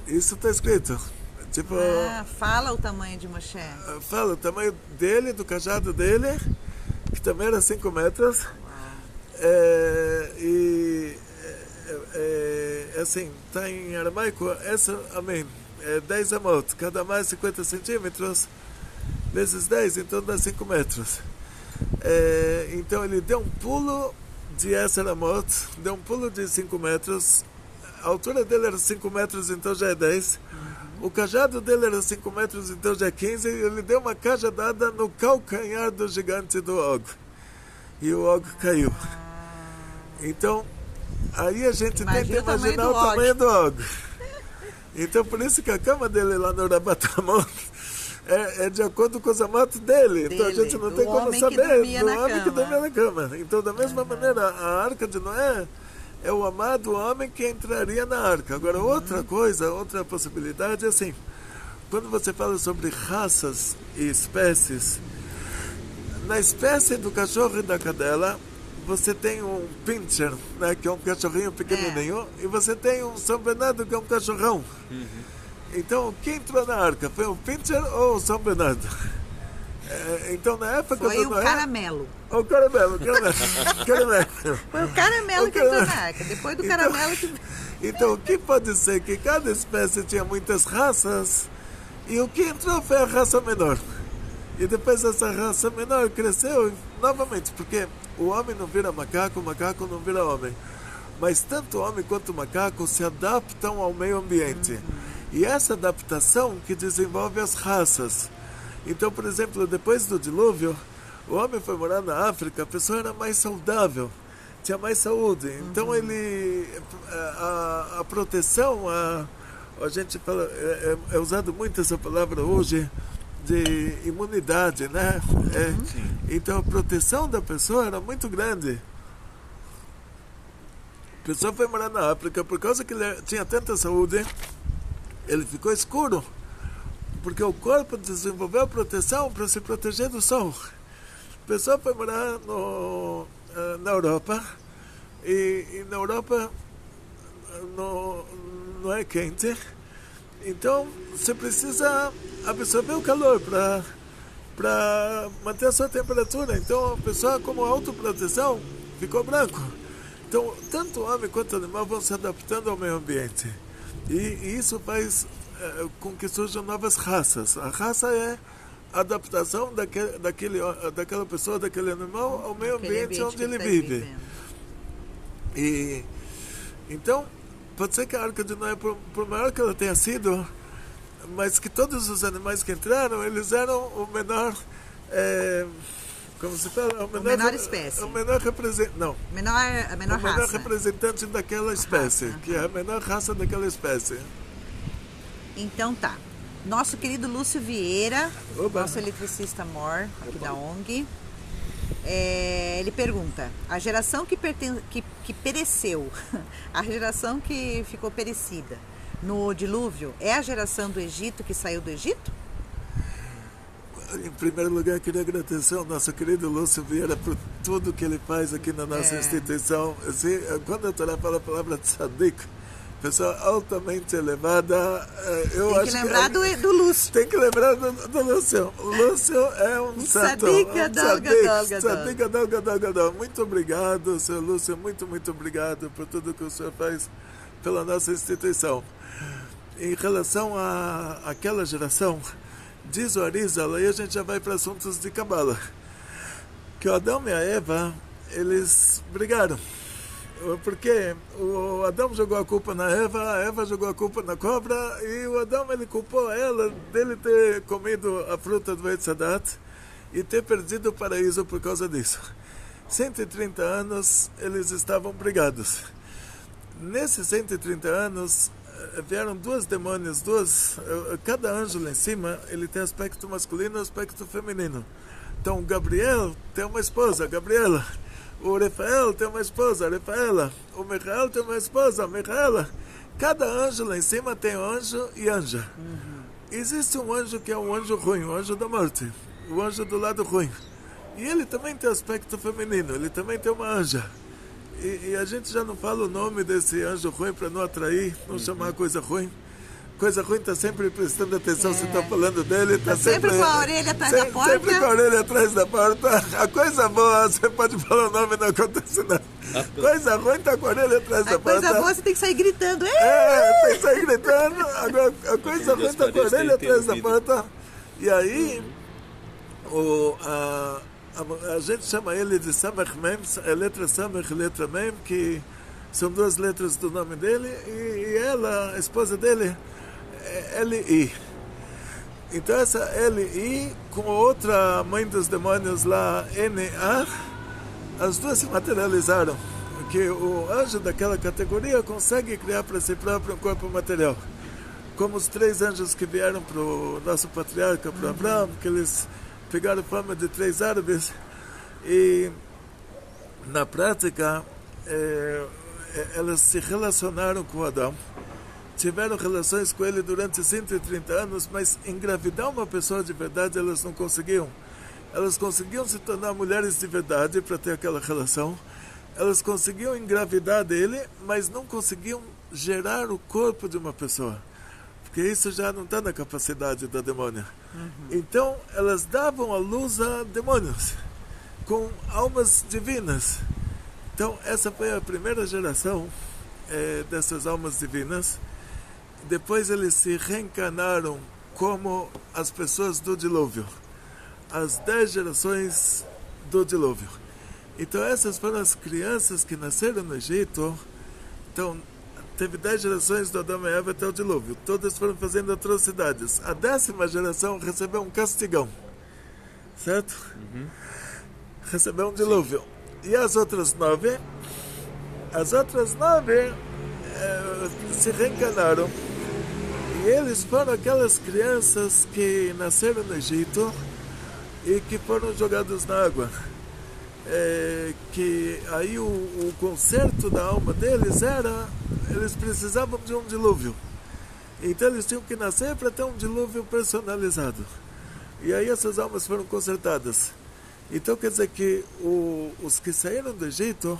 Isso está escrito. Tipo, fala o tamanho de Moshe. Fala o tamanho dele, do cajado dele, que também era 5 metros. Assim, está em aramaico, amém. 10 amot, cada mais 50 centímetros, vezes 10, então dá 5 metros. Então ele deu um pulo de Esser Amot, deu um pulo de 5 metros, a altura dele era 5 metros, então já é 10, o cajado dele era 5 metros, então já é 15, e ele deu uma cajadada no calcanhar do gigante do Og, e o Og caiu. Então, aí a gente tem que imaginar o tamanho do Og. Então, por isso que a cama dele lá no Rabat Amon é de acordo com os amatos dele. Então a gente não tem como saber do homem que dormia na cama. Então, da mesma maneira, a arca de Noé é o amado homem que entraria na arca. Agora, outra coisa, outra possibilidade é assim, quando você fala sobre raças e espécies, na espécie do cachorro e da cadela, você tem um pincher, né, que é um cachorrinho pequenininho, e você tem um São Bernardo, que é um cachorrão. Então, quem entrou na arca? Foi o pincher ou o São Bernardo? Então, na época foi o caramelo. O caramelo. Foi o caramelo que entrou na arca. Depois do caramelo que... Então, o que pode ser? Que cada espécie tinha muitas raças, e o que entrou foi a raça menor. E depois essa raça menor cresceu novamente, porque o homem não vira macaco, o macaco não vira homem. Mas tanto o homem quanto o macaco se adaptam ao meio ambiente. E essa adaptação que desenvolve as raças. Então, por exemplo, depois do dilúvio, o homem foi morar na África, a pessoa era mais saudável, tinha mais saúde. Então, a proteção, a gente fala, é usado muito essa palavra hoje, de imunidade, né? Então a proteção da pessoa era muito grande. A pessoa foi morar na África, por causa que ele tinha tanta saúde, ele ficou escuro, porque o corpo desenvolveu proteção para se proteger do sol. A pessoa foi morar na Europa, e na Europa não é quente, então você precisa absorver o calor para manter a sua temperatura. Então a pessoa, como autoproteção, ficou branco. Então, tanto o homem quanto o animal vão se adaptando ao meio ambiente. E isso faz com que surjam novas raças. A raça é a adaptação daquela pessoa, daquele animal, ao meio ambiente onde ele vive. E, então, pode ser que a Arca de Noé, por maior que ela tenha sido, mas que todos os animais que entraram, eles eram o menor... como se fala? O menor espécie. O menor representante. Não. A menor raça. O menor representante daquela espécie, que é a menor raça daquela espécie. Então tá. Nosso querido Lúcio Vieira, Oba. Nosso eletricista mor, aqui da ONG, ele pergunta: a geração que pereceu, a geração que ficou perecida no dilúvio, é a geração do Egito que saiu do Egito? Em primeiro lugar, queria agradecer ao nosso querido Lúcio Vieira por tudo que ele faz aqui na nossa instituição. Assim, quando a Torá fala a palavra tzadik, pessoa altamente elevada, eu tem que lembrar do Lúcio. Tem que lembrar do Lúcio. O Lúcio é um santo. Tzadik gadol gadol. Muito obrigado, senhor Lúcio. Muito, muito obrigado por tudo que o senhor faz pela nossa instituição. Em relação àquela geração, diz o Arizal, aí a gente já vai para assuntos de Cabala, que o Adão e a Eva, eles brigaram. Porque o Adão jogou a culpa na Eva, a Eva jogou a culpa na cobra, e o Adão, ele culpou ela dele ter comido a fruta do Eitz Hadat e ter perdido o paraíso por causa disso. 130 anos eles estavam brigados. Nesses 130 anos vieram duas demônios, cada anjo lá em cima, ele tem aspecto masculino e aspecto feminino. Então o Gabriel tem uma esposa, Gabriela. O Rafael tem uma esposa, Rafaela. O Michael tem uma esposa, Michaela. Cada anjo lá em cima tem anjo e anja. Existe um anjo que é um anjo ruim, o anjo da morte, o anjo do lado ruim. E ele também tem aspecto feminino, ele também tem uma anja. E a gente já não fala o nome desse anjo ruim para não atrair, não chamar coisa ruim. Coisa ruim está sempre prestando atenção se está falando dele. Está sempre com a orelha atrás da porta. Sempre com a orelha atrás da porta. A coisa boa, você pode falar o nome, não acontece nada. Coisa ruim está com a orelha atrás da porta. A coisa boa você tem que sair gritando. Tem que sair gritando. Agora, a coisa ruim está com a orelha atrás da porta. E aí, a gente chama ele de Samech Mem, a letra Samech e letra Mem, que são duas letras do nome dele, e ela, a esposa dele, é L.I. Então essa L.I, com outra mãe dos demônios lá, N.A, as duas se materializaram, que o anjo daquela categoria consegue criar para si próprio um corpo material. Como os três anjos que vieram para o nosso patriarca, para Abraão, que eles pegaram fama de três árabes, e na prática elas se relacionaram com Adão, tiveram relações com ele durante 130 anos, mas engravidar uma pessoa de verdade elas não conseguiam. Elas conseguiam se tornar mulheres de verdade para ter aquela relação, elas conseguiam engravidar dele, mas não conseguiam gerar o corpo de uma pessoa, porque isso já não está na capacidade da demônia. Então elas davam à luz a demônios com almas divinas. Então essa foi a primeira geração dessas almas divinas. Depois eles se reencarnaram como as pessoas do dilúvio, as 10 gerações do dilúvio. Então essas foram as crianças que nasceram no Egito. Então teve 10 gerações do Adão e Eva até o dilúvio. Todas foram fazendo atrocidades. A 10ª geração recebeu um castigão, certo? Recebeu um dilúvio. E as outras 9 se reencarnaram eles foram aquelas crianças que nasceram no Egito e que foram jogados na água. Que aí o conserto da alma deles era, eles precisavam de um dilúvio. Então eles tinham que nascer para ter um dilúvio personalizado. E aí essas almas foram consertadas. Então quer dizer que os que saíram do Egito,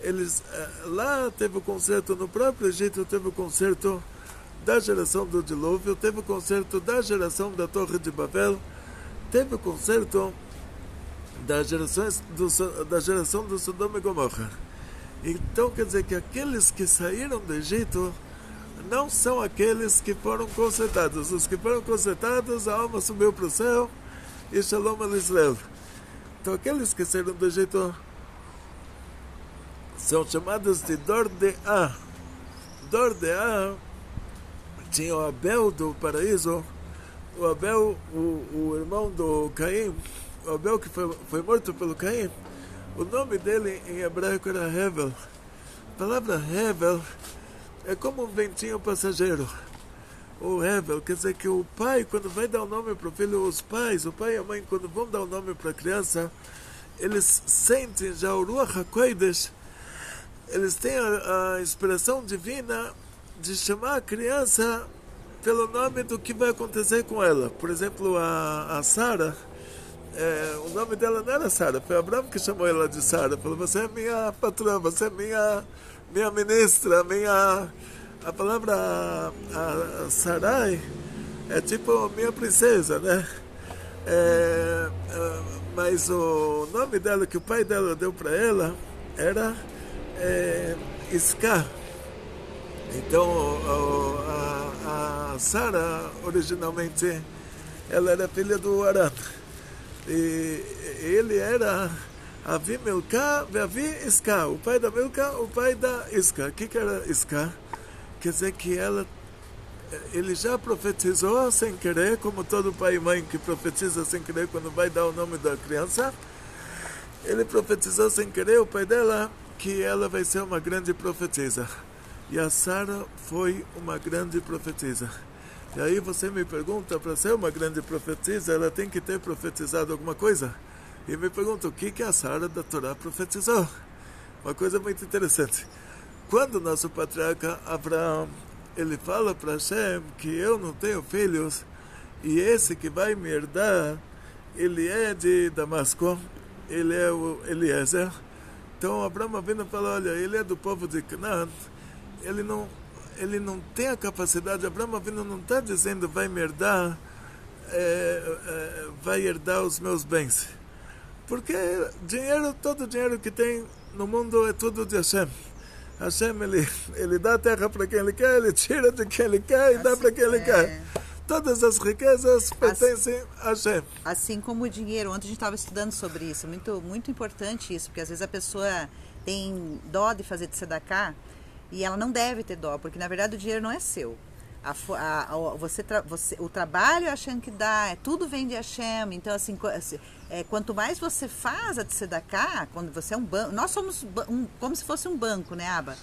eles lá teve o conserto, no próprio Egito teve o conserto da geração do dilúvio, teve o conserto da geração da Torre de Babel, teve o conserto da geração do Sodoma e Gomorra. Então quer dizer que aqueles que saíram do Egito não são aqueles que foram consertados. Os que foram consertados, a alma subiu para o céu e Shalom al Israel. Então aqueles que saíram do Egito são chamados de Dor de A. Dor de A tinha o Abel do paraíso, o Abel, o irmão do Caim, o Abel que foi morto pelo Caim. O nome dele em hebraico era Hevel. A palavra Hevel é como um ventinho passageiro. O Hevel quer dizer que o pai, quando vai dar o nome para o filho, os pais, o pai e a mãe, quando vão dar o nome para a criança, eles sentem já o Ruach HaKodesh, eles têm a inspiração divina de chamar a criança pelo nome do que vai acontecer com ela. Por exemplo, a Sara, o nome dela não era Sara, foi Abraão que chamou ela de Sara. Falou: você é minha patroa, você é minha ministra, a palavra a Sarai é tipo minha princesa, né? Mas o nome dela que o pai dela deu para ela era Isca. Então a Sara originalmente ela era filha do Arã, e ele era Avi Milcá e Avi Isca, o pai da Milcá, o pai da Isca. O que era Isca? Quer dizer que ele já profetizou sem querer, como todo pai e mãe que profetiza sem querer quando vai dar o nome da criança. Ele profetizou sem querer, o pai dela, que ela vai ser uma grande profetisa. E a Sara foi uma grande profetisa. E aí você me pergunta, para ser uma grande profetisa, ela tem que ter profetizado alguma coisa? E me pergunta, o que a Sara da Torá profetizou? Uma coisa muito interessante. Quando nosso patriarca Abraão, ele fala para Hashem que eu não tenho filhos, e esse que vai me herdar, ele é de Damasco, ele é o Eliezer. Então Abraão Avinu fala: olha, ele é do povo de Canaã, ele não tem a capacidade. Abraão Avinu não está dizendo vai me herdar, vai herdar os meus bens, porque todo dinheiro que tem no mundo é tudo de Hashem. Hashem, ele dá a terra para quem ele quer, ele tira de quem ele quer e dá para quem ele quer. Todas as riquezas pertencem a Hashem. Assim como o dinheiro. Ontem a gente estava estudando sobre isso. Muito, muito importante isso, porque às vezes a pessoa tem dó de fazer de tzedakah e ela não deve ter dó, porque na verdade o dinheiro não é seu. O trabalho é Hashem que dá, tudo vem de Hashem. Então, assim, quanto mais você faz a tzedakah, quando você é um banco, nós somos como se fosse um banco, né, Abba?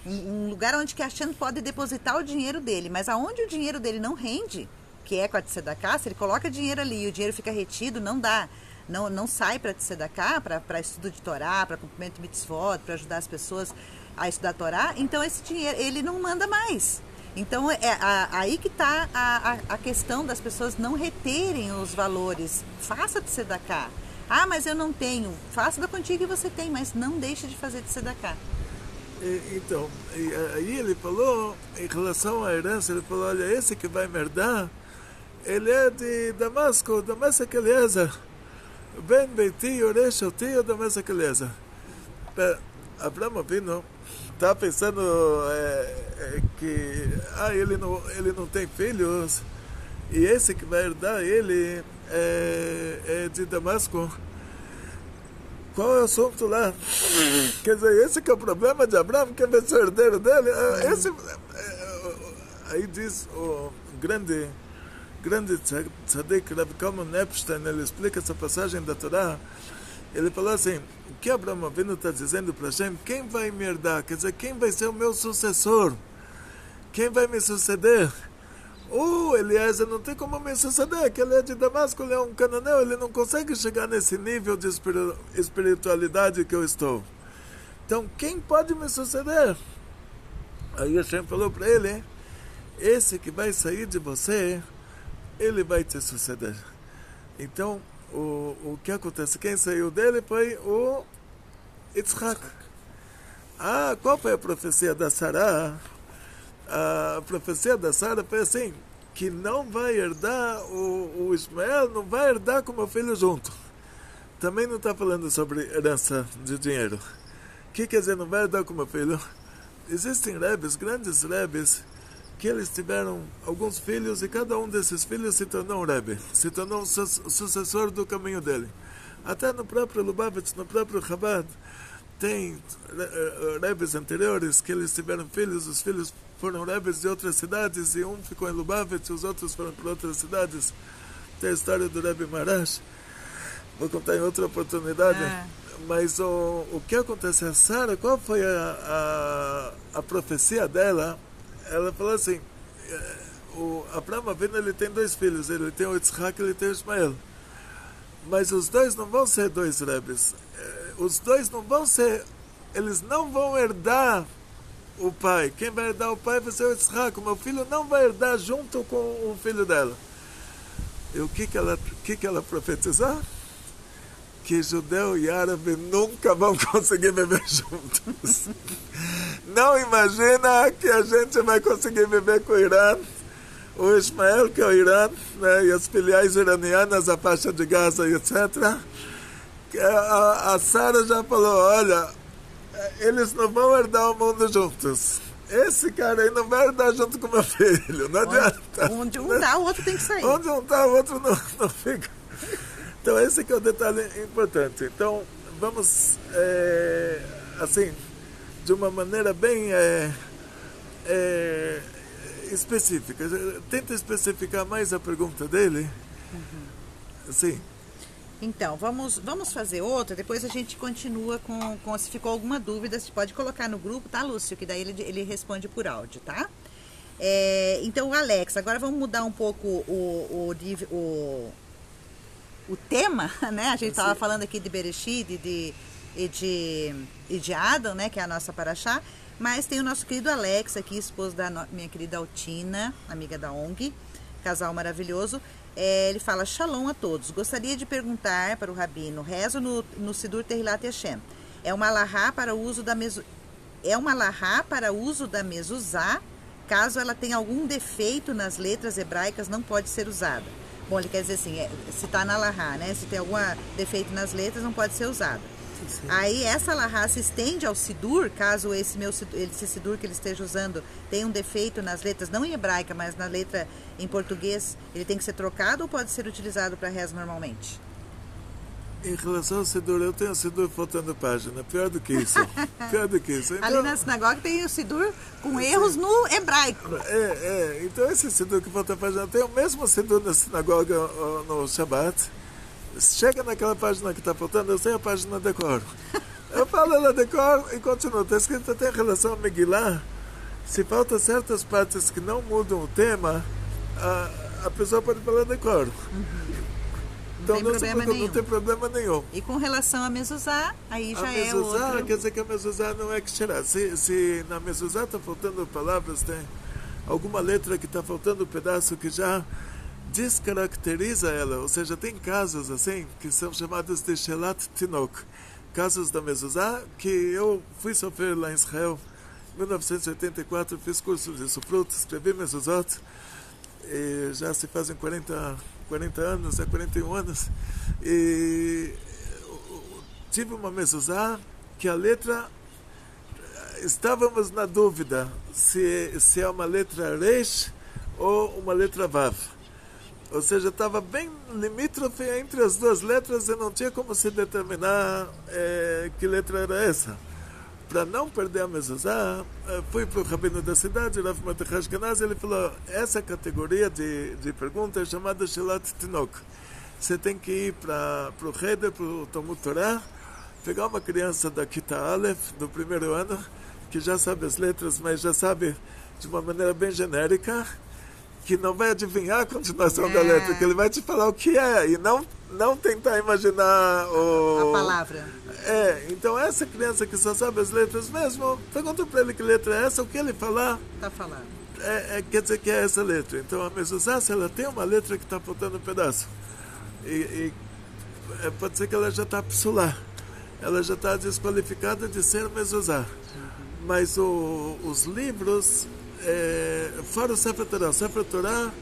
Um lugar onde que Hashem pode depositar o dinheiro dele, mas aonde o dinheiro dele não rende, que é com a tzedakah, se ele coloca dinheiro ali e o dinheiro fica retido, não dá. Não sai para tzedakah, para estudo de Torá, para cumprimento de mitzvot, para ajudar as pessoas a estudar a Torá. Então esse dinheiro, ele não manda mais. Então aí que está a questão das pessoas não reterem os valores. Faça tzedakah. Ah, mas eu não tenho. Faça da quantia que você tem, mas não deixe de fazer tzedakah. Então, aí ele falou, em relação à herança, ele falou: olha, esse que vai me herdar, ele é de Damasco, Damasco Eliezer. Ben Beiti, Yoresh Oti, Damasco Eliezer. Abraão Avinu está pensando que ele não tem filhos, e esse que vai herdar ele é de Damasco. Qual é o assunto lá? Quer dizer, esse que é o problema de Abraão, que vai ser o herdeiro dele. Aí diz o grande tzadik Rav Kalman Epstein, ele explica essa passagem da Torá. Ele falou assim: o que Abraão Avinu está dizendo para Hashem? Quem vai me herdar? Quer dizer, quem vai ser o meu sucessor? Quem vai me suceder? O Eliezer não tem como me suceder, que ele é de Damasco, ele é um cananeu, ele não consegue chegar nesse nível de espiritualidade que eu estou. Então, quem pode me suceder? Aí Hashem falou para ele, esse que vai sair de você, ele vai te suceder. Então, o que acontece? Quem saiu dele foi o Yitzhak. Qual foi a profecia da Sarah? A profecia da Sara foi assim, que não vai herdar, o Ismael não vai herdar com meu filho junto. Também não está falando sobre herança de dinheiro. O que quer dizer não vai herdar com meu filho? Existem rebes, grandes rebes, que eles tiveram alguns filhos e cada um desses filhos se tornou um rebe, se tornou um sucessor do caminho dele. Até no próprio Lubavitch, no próprio Chabad, tem rebes anteriores que eles tiveram filhos, os filhos foram rebes de outras cidades e um ficou em Lubavitch, os outros foram para outras cidades. Tem a história do Rebbe Marash, vou contar em outra oportunidade. Mas o que acontece? A Sara, qual foi a profecia dela? Ela falou assim, o Abraham Avinu, ele tem 2 filhos, ele tem o Yitzhak e ele tem o Ismael. Mas os 2 não vão ser 2 rebes. Os 2 não vão ser, eles não vão herdar o pai. Quem vai herdar o pai vai ser o Yitzhak. O meu filho não vai herdar junto com o filho dela. E o que ela profetizou? Que judeu e árabe nunca vão conseguir viver juntos. Não imagina que a gente vai conseguir viver com o Irã, o Ismael, que é o Irã, né, e as filiais iranianas, a faixa de Gaza e etc. A Sara já falou, olha, eles não vão herdar o mundo juntos. Esse cara aí não vai herdar junto com o meu filho. Não adianta. Onde um está, o outro tem que sair. Onde um está, o outro não fica. Então esse que é o detalhe importante. Então vamos, assim, de uma maneira bem específica. Tenta especificar mais a pergunta dele. Sim. Então, vamos fazer outra, depois a gente continua com se ficou alguma dúvida, você pode colocar no grupo, tá, Lúcio? Que daí ele responde por áudio, tá? Então, Alex, agora vamos mudar um pouco o tema, né? A gente estava falando aqui de Bereshit e de Adam, né? Que é a nossa paraxá, mas tem o nosso querido Alex aqui, esposo da minha querida Altina, amiga da ONG, casal maravilhoso. Ele fala, Shalom a todos. Gostaria de perguntar para o Rabino, rezo no Sidur Tehilat Hashem. É uma alahá para o uso da mezuzá, caso ela tenha algum defeito nas letras hebraicas, não pode ser usada. Bom, ele quer dizer assim, se está na alahá, né? Se tem algum defeito nas letras, não pode ser usada. Sim. Aí essa alahá se estende ao Sidur, caso esse Sidur que ele esteja usando tenha um defeito nas letras, não em hebraica, mas na letra em português, ele tem que ser trocado ou pode ser utilizado para reza normalmente? Em relação ao Sidur, eu tenho o Sidur faltando página, pior do que isso. Então, ali na sinagoga tem o Sidur com erros no hebraico. Então esse Sidur que falta página, tem o mesmo Sidur na sinagoga no Shabbat. Chega naquela página que está faltando, eu sei a página de cor. Eu falo ela de cor e continuo. Está escrito até em relação a Megillah. Se faltam certas partes que não mudam o tema, a pessoa pode falar de cor. Então não tem problema nenhum. E com relação a mezuzá, aí já é outro. A mezuzá, quer dizer que a mezuzá não é que será. Se na mezuzá está faltando palavras, tem alguma letra que está faltando um pedaço que já descaracteriza ela, ou seja, tem casos assim que são chamados de Shelat Tinok, casos da mezuzá, que eu fui sofrer lá em Israel em 1984, fiz curso de Sufrut, escrevi mezuzot, e já se fazem 40 anos, 41 anos, e tive uma mezuzá que a letra, estávamos na dúvida se é uma letra Reish ou uma letra Vav. Ou seja, estava bem limítrofe entre as duas letras e não tinha como se determinar que letra era essa. Para não perder a mezuzá, fui para o rabino da cidade, Rav Mordechai Ashkenazi, ele falou, essa categoria de pergunta é chamada Shelat Tinok. Você tem que ir para o Heder, para o Talmud Torah, pegar uma criança da Kita Aleph, do primeiro ano, que já sabe as letras, mas já sabe de uma maneira bem genérica, que não vai adivinhar a continuação da letra, que ele vai te falar o que é, e não tentar imaginar a palavra. Então essa criança que só sabe as letras mesmo, pergunta para ele que letra é essa, o que ele falar, Tá falando. quer dizer que é essa letra. Então a mezuzá, se ela tem uma letra que está faltando um pedaço, pode ser que ela já está psulá, ela já está desqualificada de ser mezuzá. Mas os livros, fora o Sefer Torah,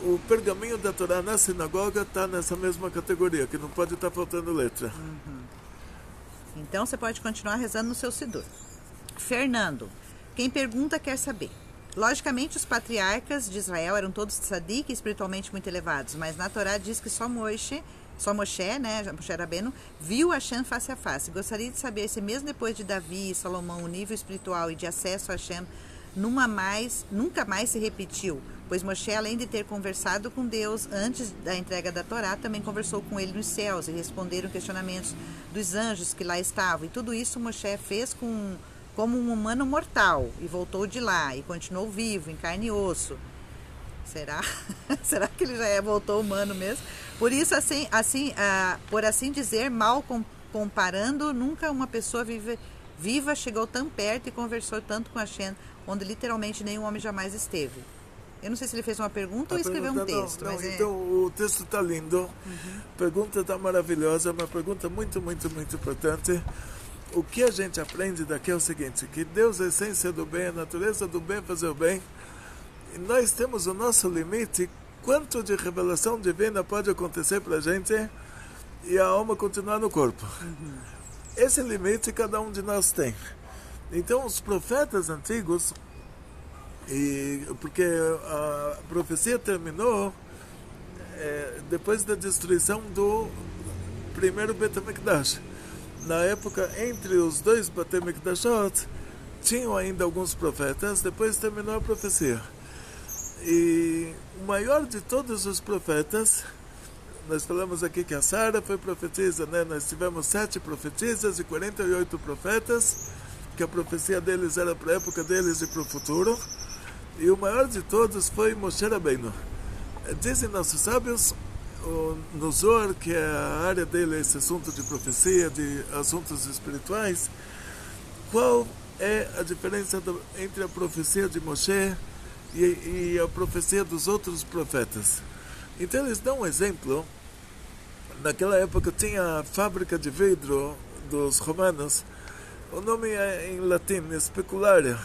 o pergaminho da Torá na sinagoga está nessa mesma categoria, que não pode estar faltando letra. Então você pode continuar rezando no seu Sidur. Fernando, quem pergunta quer saber. Logicamente os patriarcas de Israel eram todos tzadik, espiritualmente muito elevados, mas na Torá diz que só Moshe, né, Moshe Rabbeinu, viu Hashem face a face. Gostaria de saber se mesmo depois de Davi e Salomão o nível espiritual e de acesso a Hashem nunca mais se repetiu, pois Moshe, além de ter conversado com Deus antes da entrega da Torá, também conversou com ele nos céus e responderam questionamentos dos anjos que lá estavam. E tudo isso Moshe fez como um humano mortal e voltou de lá e continuou vivo, em carne e osso. Será? Será que ele já voltou humano mesmo? Por isso, por assim dizer, mal comparando, nunca uma pessoa viva chegou tão perto e conversou tanto com Hashem, onde literalmente nenhum homem jamais esteve. Eu não sei se ele fez uma pergunta ou escreveu um texto. Então, o texto está lindo, a pergunta está maravilhosa, é uma pergunta muito, muito, muito importante. O que a gente aprende daqui é o seguinte, que Deus é a essência do bem, a natureza do bem é fazer o bem, e nós temos o nosso limite, quanto de revelação divina pode acontecer para a gente e a alma continuar no corpo. Esse limite cada um de nós tem. Então os profetas antigos, porque a profecia terminou depois da destruição do primeiro Bet HaMikdash. Na época, entre os dois Bet HaMikdashot, tinham ainda alguns profetas, depois terminou a profecia. E o maior de todos os profetas, nós falamos aqui que a Sara foi profetisa, né? Nós tivemos 7 profetisas e 48 profetas, que a profecia deles era para a época deles e para o futuro. E o maior de todos foi Moshe Rabbeinu. Dizem nossos sábios, no Zohar, que é a área dele, esse assunto de profecia, de assuntos espirituais, qual é a diferença entre a profecia de Moshe e a profecia dos outros profetas? Então eles dão um exemplo. Naquela época tinha a fábrica de vidro dos romanos, o nome é em latim, speculária.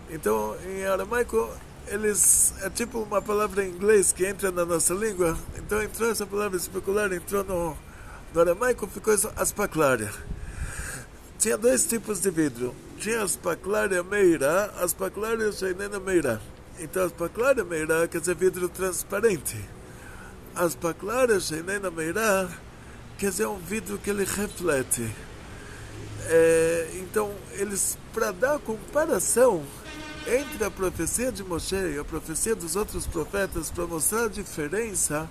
Então em aramaico é tipo uma palavra em inglês que entra na nossa língua. Então entrou essa palavra especular, entrou no aramaico, ficou aspaclária. Tinha 2 tipos de vidro. Tinha aspaclária meira, aspaclária sheinena meira. Então aspaclária meira quer dizer vidro transparente. Aspaclária sheinena meira quer dizer um vidro que ele reflete. Então eles, para dar comparação entre a profecia de Moshe e a profecia dos outros profetas, para mostrar a diferença,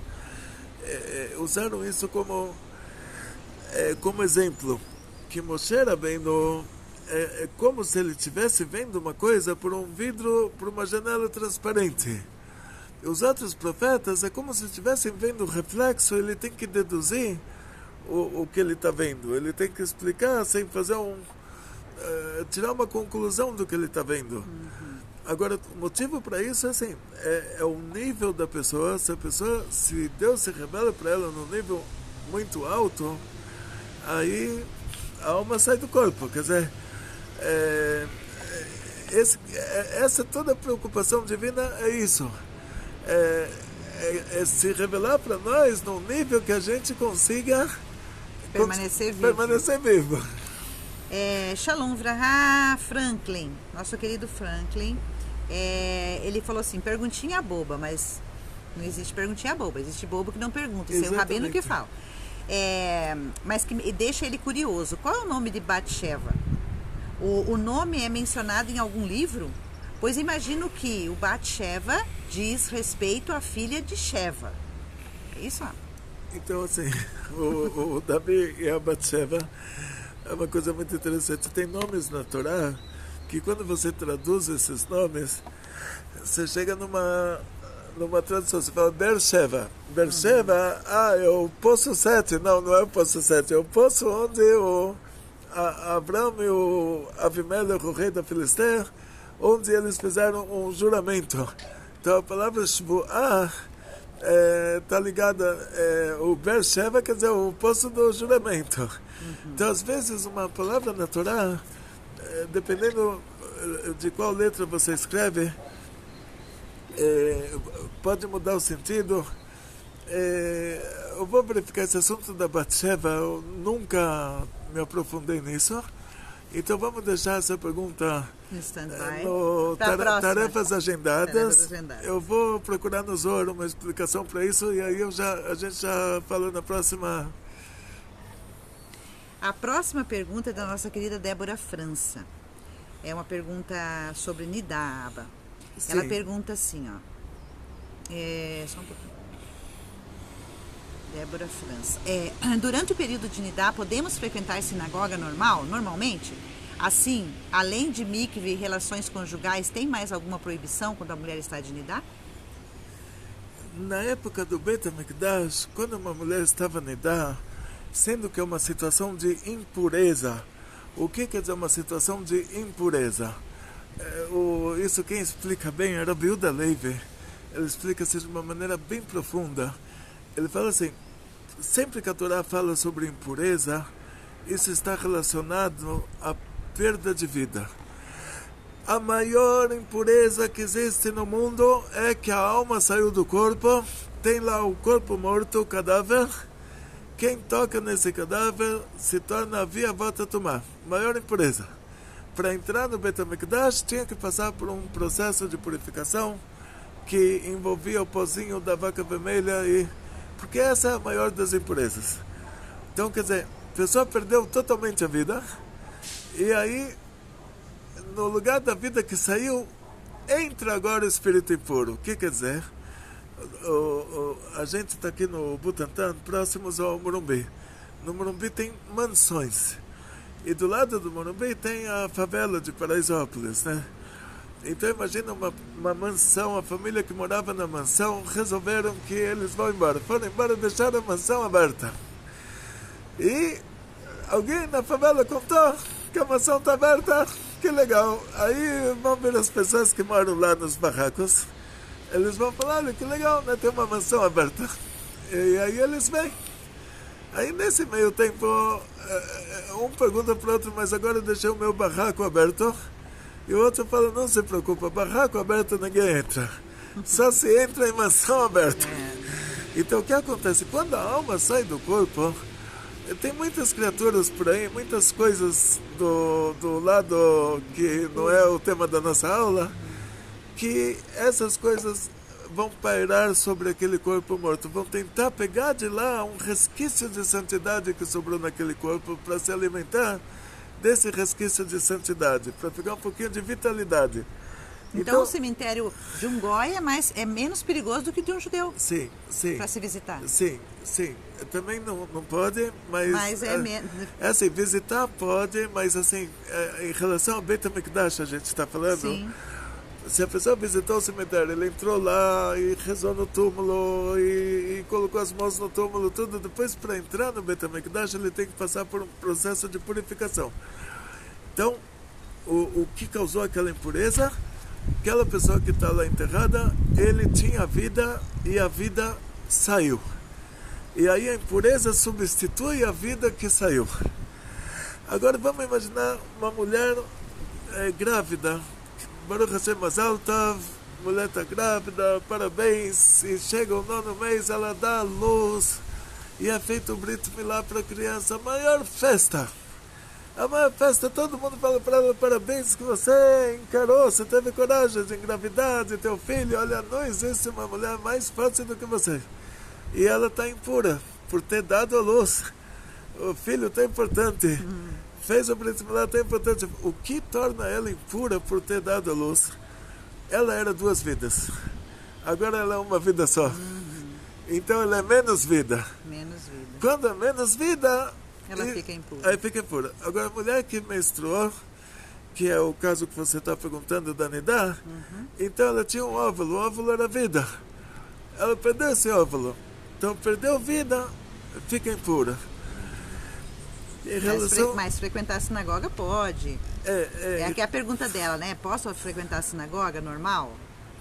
usaram isso como exemplo, que Moshe Rabbeinu é como se ele estivesse vendo uma coisa por um vidro, por uma janela transparente. Os outros profetas é como se estivessem vendo um reflexo, ele tem que deduzir o que ele está vendo, ele tem que explicar sem fazer tirar uma conclusão do que ele está vendo. Agora, o motivo para isso é assim, é o nível da pessoa. Se Deus se revela para ela num nível muito alto, aí a alma sai do corpo. Quer dizer, essa toda a preocupação divina é isso. É se revelar para nós num nível que a gente consiga permanecer vivo. Shalom Vraha Franklin, nosso querido Franklin, ele falou assim, perguntinha boba, mas não existe perguntinha boba, existe bobo que não pergunta, isso é o Rabino que fala. Mas que deixa ele curioso, qual é o nome de Bat-sheva? O nome é mencionado em algum livro? Pois imagino que o Bat-sheva diz respeito à filha de Sheva. É isso? Então, assim, o Davi e a Bat-sheva é uma coisa muito interessante. Tem nomes na Torá que quando você traduz esses nomes, você chega numa tradução, você fala Beersheba. Beersheba, é o poço 7. Não, não é o poço 7, é o poço onde Abraão e o Avimelech, o rei da Filistéia, onde eles fizeram um juramento. Então a palavra Shvuah está ligada, o Beersheba quer dizer o poço do juramento. Então às vezes uma palavra na Torá, dependendo de qual letra você escreve, pode mudar o sentido. Eu vou verificar esse assunto da Batsheva, eu nunca me aprofundei nisso, então vamos deixar essa pergunta no tarefas agendadas. Eu vou procurar no Zohar uma explicação para isso e aí a gente já fala na próxima. A próxima pergunta é da nossa querida Débora França. É uma pergunta sobre Nidá. Ela pergunta assim, ó. Só um pouquinho. Débora França. Durante o período de Nidá, podemos frequentar a sinagoga normalmente? Assim, além de mikve e relações conjugais, tem mais alguma proibição quando a mulher está de Nidá? Na época do Beit HaMikdash, quando uma mulher estava Nidá, sendo que é uma situação de impureza. O que quer dizer uma situação de impureza? Isso quem explica bem é Rabi Yehuda Levi. Ele explica assim de uma maneira bem profunda. Ele fala assim, sempre que a Torá fala sobre impureza, isso está relacionado à perda de vida. A maior impureza que existe no mundo é que a alma saiu do corpo, tem lá o corpo morto, o cadáver. Quem toca nesse cadáver se torna via volta a tomar. Maior impureza. Para entrar no Beit HaMikdash tinha que passar por um processo de purificação que envolvia o pozinho da vaca vermelha, porque essa é a maior das impurezas. Então, quer dizer, a pessoa perdeu totalmente a vida e aí, no lugar da vida que saiu, entra agora o espírito impuro. O que quer dizer? A gente está aqui no Butantã, próximos ao Morumbi. No Morumbi tem mansões. E do lado do Morumbi tem a favela de Paraisópolis, né? Então imagina uma mansão, a família que morava na mansão resolveram que eles vão embora. Foram embora e deixaram a mansão aberta. E alguém na favela contou que a mansão está aberta. Que legal. Aí vão ver as pessoas que moram lá nos barracos. Eles vão falar, olha que legal, né? Tem uma mansão aberta. E aí eles vêm. Aí nesse meio tempo, um pergunta para o outro, mas agora eu deixei o meu barraco aberto. E o outro fala, não se preocupa, barraco aberto ninguém entra. Só se entra em mansão aberta. Então o que acontece? Quando a alma sai do corpo, tem muitas criaturas por aí, muitas coisas do lado que não é o tema da nossa aula, que essas coisas vão pairar sobre aquele corpo morto, vão tentar pegar de lá um resquício de santidade que sobrou naquele corpo para se alimentar desse resquício de santidade, para pegar um pouquinho de vitalidade. Então o cemitério de um goi é menos perigoso do que de um judeu. Sim, sim. Para se visitar. Sim, sim. Também não pode, mas menos. Assim, visitar pode, mas assim, em relação ao Beit HaMikdash a gente está falando. Sim. Se a pessoa visitou o cemitério, ele entrou lá e rezou no túmulo e colocou as mãos no túmulo, tudo. Depois, para entrar no Beit HaMikdash, ele tem que passar por um processo de purificação. Então, o que causou aquela impureza? Aquela pessoa que está lá enterrada, ele tinha vida e a vida saiu. E aí a impureza substitui a vida que saiu. Agora vamos imaginar uma mulher grávida. Baruch Hashem Mazal Tov, mulher está grávida, parabéns, e chega o 9º mês, ela dá a luz, e é feito o Brit Milá para a criança, a maior festa, todo mundo fala para ela, parabéns que você encarou, você teve coragem de engravidar de teu filho, olha, não existe uma mulher mais fácil do que você, e ela está impura, por ter dado a luz, o filho está importante, fez o Brit Milá, tão importante. O que torna ela impura por ter dado a luz? Ela era 2 vidas. Agora ela é uma vida só. Então ela é menos vida. Menos vida. Quando é menos vida, ela fica impura. Aí fica impura. Agora a mulher que menstruou, que é o caso que você está perguntando da Nidá, então ela tinha um óvulo. O óvulo era vida. ela perdeu esse óvulo. Então, perdeu vida, fica impura. Mas frequentar a sinagoga pode. Aqui é a pergunta dela, né? Posso frequentar a sinagoga normal?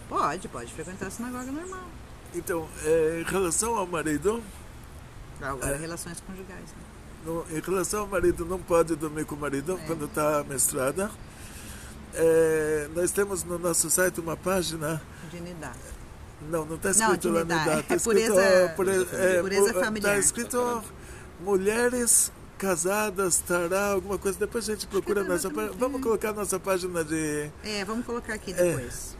Pode frequentar a sinagoga normal. Então, em relação ao marido... Agora, relações conjugais. Né? Em relação ao marido, não pode dormir com o marido quando está menstruada. Nós temos no nosso site uma página... De Nidá. Não está escrito lá Nidá. É pureza familiar. Está escrito mulheres casadas, tará, alguma coisa. Depois a gente procura nessa página. Vamos colocar nossa página de... vamos colocar aqui depois.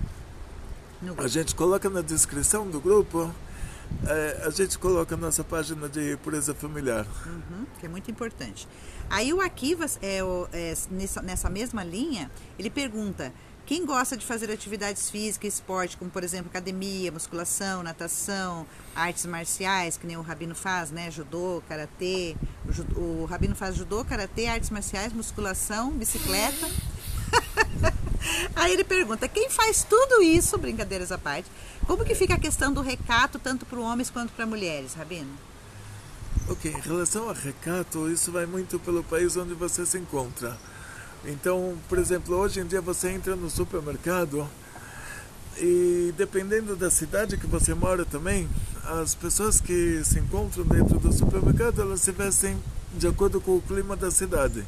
A gente coloca na descrição do grupo, a gente coloca a nossa página de pureza familiar. Que é muito importante. Aí o Akivas, nessa mesma linha, ele pergunta, quem gosta de fazer atividades físicas, esporte, como por exemplo academia, musculação, natação, artes marciais, que nem o Rabino faz, né? Judô, karatê. O Rabino faz judô, karatê, artes marciais, musculação, bicicleta. Aí ele pergunta, quem faz tudo isso, brincadeiras à parte, como que fica a questão do recato, tanto para homens quanto para mulheres, Rabino? Ok, em relação ao recato, isso vai muito pelo país onde você se encontra. Então, por exemplo, hoje em dia você entra no supermercado e dependendo da cidade que você mora também, as pessoas que se encontram dentro do supermercado, elas se vestem de acordo com o clima da cidade.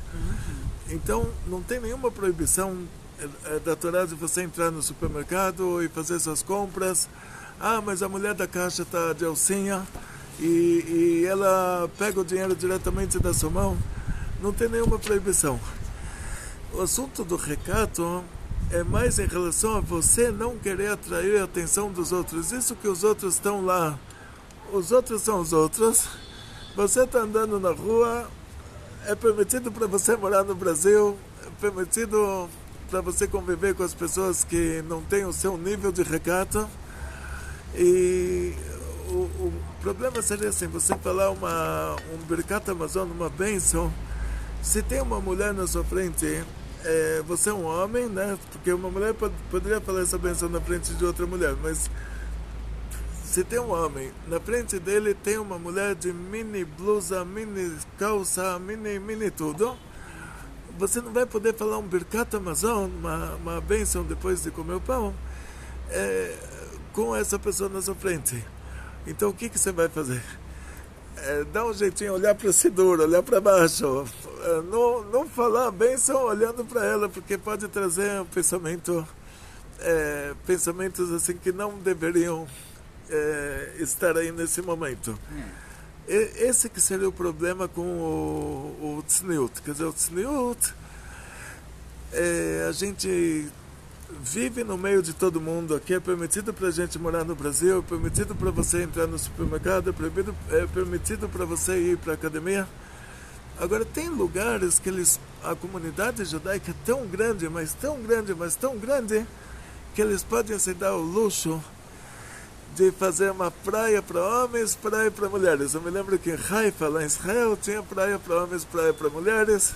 Então, não tem nenhuma proibição da Torá de você entrar no supermercado e fazer suas compras. Mas a mulher da caixa está de alcinha e ela pega o dinheiro diretamente da sua mão. Não tem nenhuma proibição. O assunto do recato é mais em relação a você não querer atrair a atenção dos outros. Isso que os outros estão lá. Os outros são os outros. Você está andando na rua, é permitido para você morar no Brasil, é permitido para você conviver com as pessoas que não têm o seu nível de recato. E o problema seria assim, você falar um Birkat Hamazon, uma bênção, se tem uma mulher na sua frente, você é um homem, né? Porque uma mulher poderia falar essa bênção na frente de outra mulher, mas se tem um homem, na frente dele tem uma mulher de mini blusa, mini calça, mini tudo, você não vai poder falar um Birkat Hamazon, uma bênção depois de comer o pão, com essa pessoa na sua frente. Então o que você vai fazer? Dar um jeitinho, olhar para o Sidur, olhar para baixo, não falar a bênção olhando para ela, porque pode trazer um pensamentos assim que não deveriam estar aí nesse momento. Esse que seria o problema com o tzniut. Quer dizer, o tzniut, a gente vive no meio de todo mundo. Aqui é permitido para a gente morar no Brasil, é permitido para você entrar no supermercado, é permitido para você ir para a academia. Agora, tem lugares que a comunidade judaica é tão grande, mas tão grande, mas tão grande, que eles podem se dar o luxo de fazer uma praia para homens, praia para mulheres. Eu me lembro que em Haifa, lá em Israel, tinha praia para homens, praia para mulheres.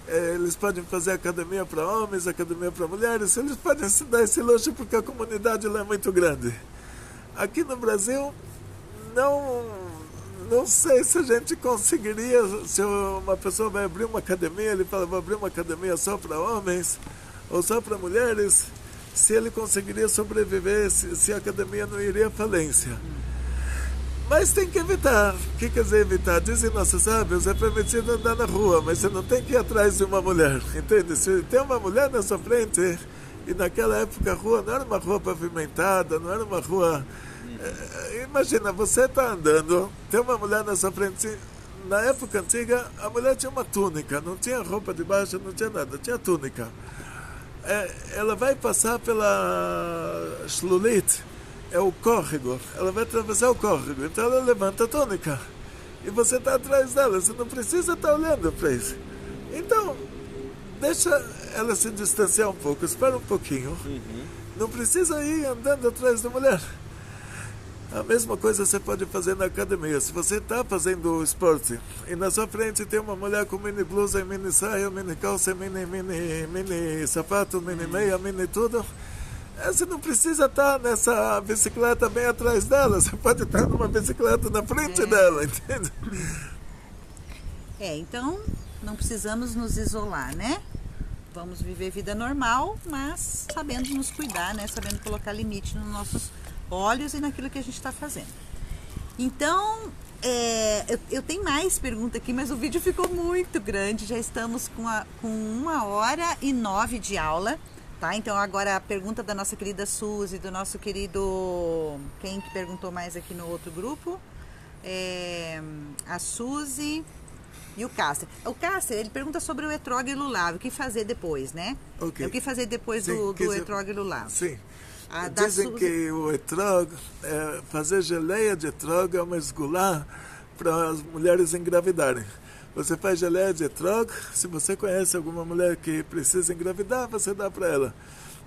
Eles podem fazer academia para homens, academia para mulheres. Eles podem se dar esse luxo porque a comunidade lá é muito grande. Aqui no Brasil, não sei se a gente conseguiria. Se uma pessoa vai abrir uma academia, ele fala, vou abrir uma academia só para homens ou só para mulheres, se ele conseguiria sobreviver, se a academia não iria à falência. Mas tem que evitar. O que quer dizer evitar? Dizem nossos sábios, é permitido andar na rua, mas você não tem que ir atrás de uma mulher, entende? Se tem uma mulher na sua frente, e naquela época a rua não era uma rua pavimentada, não era uma rua... imagina, você está andando, tem uma mulher na sua frente. Na época antiga, a mulher tinha uma túnica, não tinha roupa de baixo, não tinha nada, tinha túnica. Ela vai passar pela shlulit, é o córrego, ela vai atravessar o córrego, então ela levanta a túnica e você está atrás dela, você não precisa estar olhando para isso. Então, deixa ela se distanciar um pouco, espera um pouquinho, não precisa ir andando atrás da mulher. A mesma coisa você pode fazer na academia. Se você está fazendo esporte e na sua frente tem uma mulher com mini blusa, mini saia, mini calça, mini sapato, mini meia, mini tudo, Você não precisa estar nessa bicicleta bem atrás dela, você pode estar numa bicicleta na frente dela, entende? Então não precisamos nos isolar, né? Vamos viver vida normal, mas sabendo nos cuidar, né? Sabendo colocar limite nos nossos olhos e naquilo que a gente está fazendo. Então, eu tenho mais pergunta aqui, mas o vídeo ficou muito grande. Já estamos com 1h09 de aula, tá? Então agora a pergunta da nossa querida Suzy, do nosso querido... Quem que perguntou mais aqui no outro grupo? A Suzy... E o Cássio. O Cássio, ele pergunta sobre o etrog e lulav, o que fazer depois, né? Okay. O que fazer depois do etrog e lulav. Sim. Dizem que o etrog, fazer geleia de etrog é uma esgulá para as mulheres engravidarem. Você faz geleia de etrog, se você conhece alguma mulher que precisa engravidar, você dá para ela.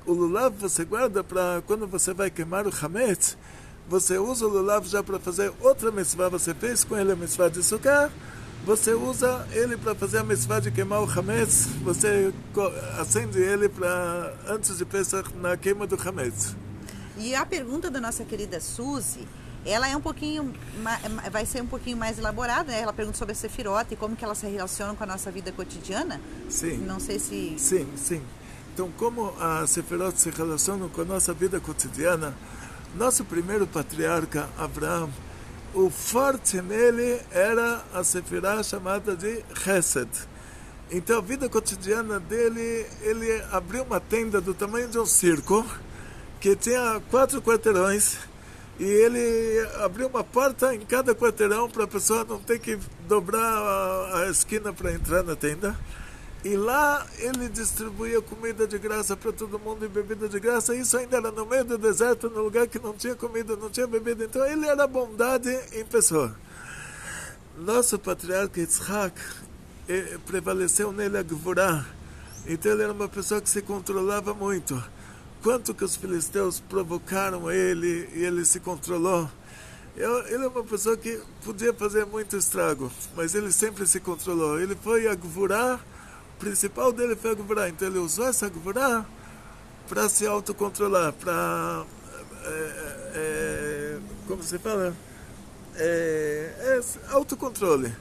O lulav você guarda para quando você vai queimar o hametz, você usa o lulav já para fazer outra mitzvah, você fez com ele a mitzvah de sukkah, você usa ele para fazer a mitzvah de queimar o hametz, você acende ele para antes de Pesach na queima do hametz. E a pergunta da nossa querida Suzy, ela é vai ser um pouquinho mais elaborada, né? Ela pergunta sobre a sefirot e como que elas se relacionam com a nossa vida cotidiana. Sim. Não sei se... Sim. Então, como a sefirot se relacionam com a nossa vida cotidiana, nosso primeiro patriarca, Abraão, o forte nele era a sefirá chamada de Chesed. Então a vida cotidiana dele, ele abriu uma tenda do tamanho de um circo, que tinha 4 quarteirões, e ele abriu uma porta em cada quarteirão para a pessoa não ter que dobrar a esquina para entrar na tenda. E lá ele distribuía comida de graça para todo mundo e bebida de graça. Isso ainda era no meio do deserto, no lugar que não tinha comida, não tinha bebida. Então ele era bondade em pessoa. Nosso patriarca Yitzhak, prevaleceu nele a Gvurá. Então ele era uma pessoa que se controlava muito. Quanto que os filisteus provocaram ele e ele se controlou. Ele é uma pessoa que podia fazer muito estrago, mas ele sempre se controlou. Ele foi a Gvurá. O principal dele foi a Gvurá, então ele usou essa Gvurá para se autocontrolar, para, como se fala, autocontrole.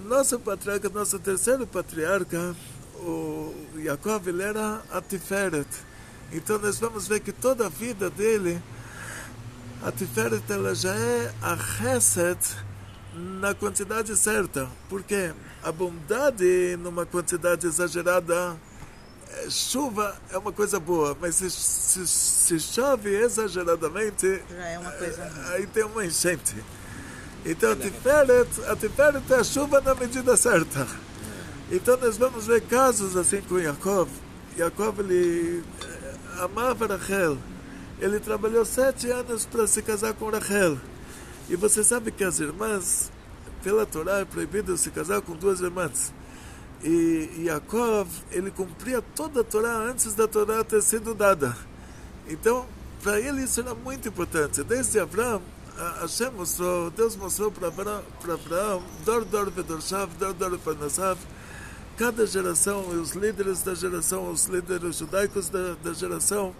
Nosso patriarca, nosso terceiro patriarca, o Yaakov, ele era a Tiferet. Então nós vamos ver que toda a vida dele, a Tiferet, ela já é a Chesed na quantidade certa, porque a bondade numa quantidade exagerada, chuva é uma coisa boa, mas se chove exageradamente, já é uma coisa aí tem uma enchente. Então a Tiferet é a chuva na medida certa. Então nós vamos ver casos assim com Yaakov. Yaakov, ele amava Rachel. Ele trabalhou 7 anos para se casar com Rachel. E você sabe que as irmãs, pela Torá, é proibido se casar com 2 irmãs. E Yaakov, ele cumpria toda a Torá antes da Torá ter sido dada. Então, para ele isso era muito importante. Desde Abraão, Deus mostrou para Abraão, Dor Vedorshav, Dor Parnasav, cada geração, e os líderes da geração, os líderes judaicos da geração,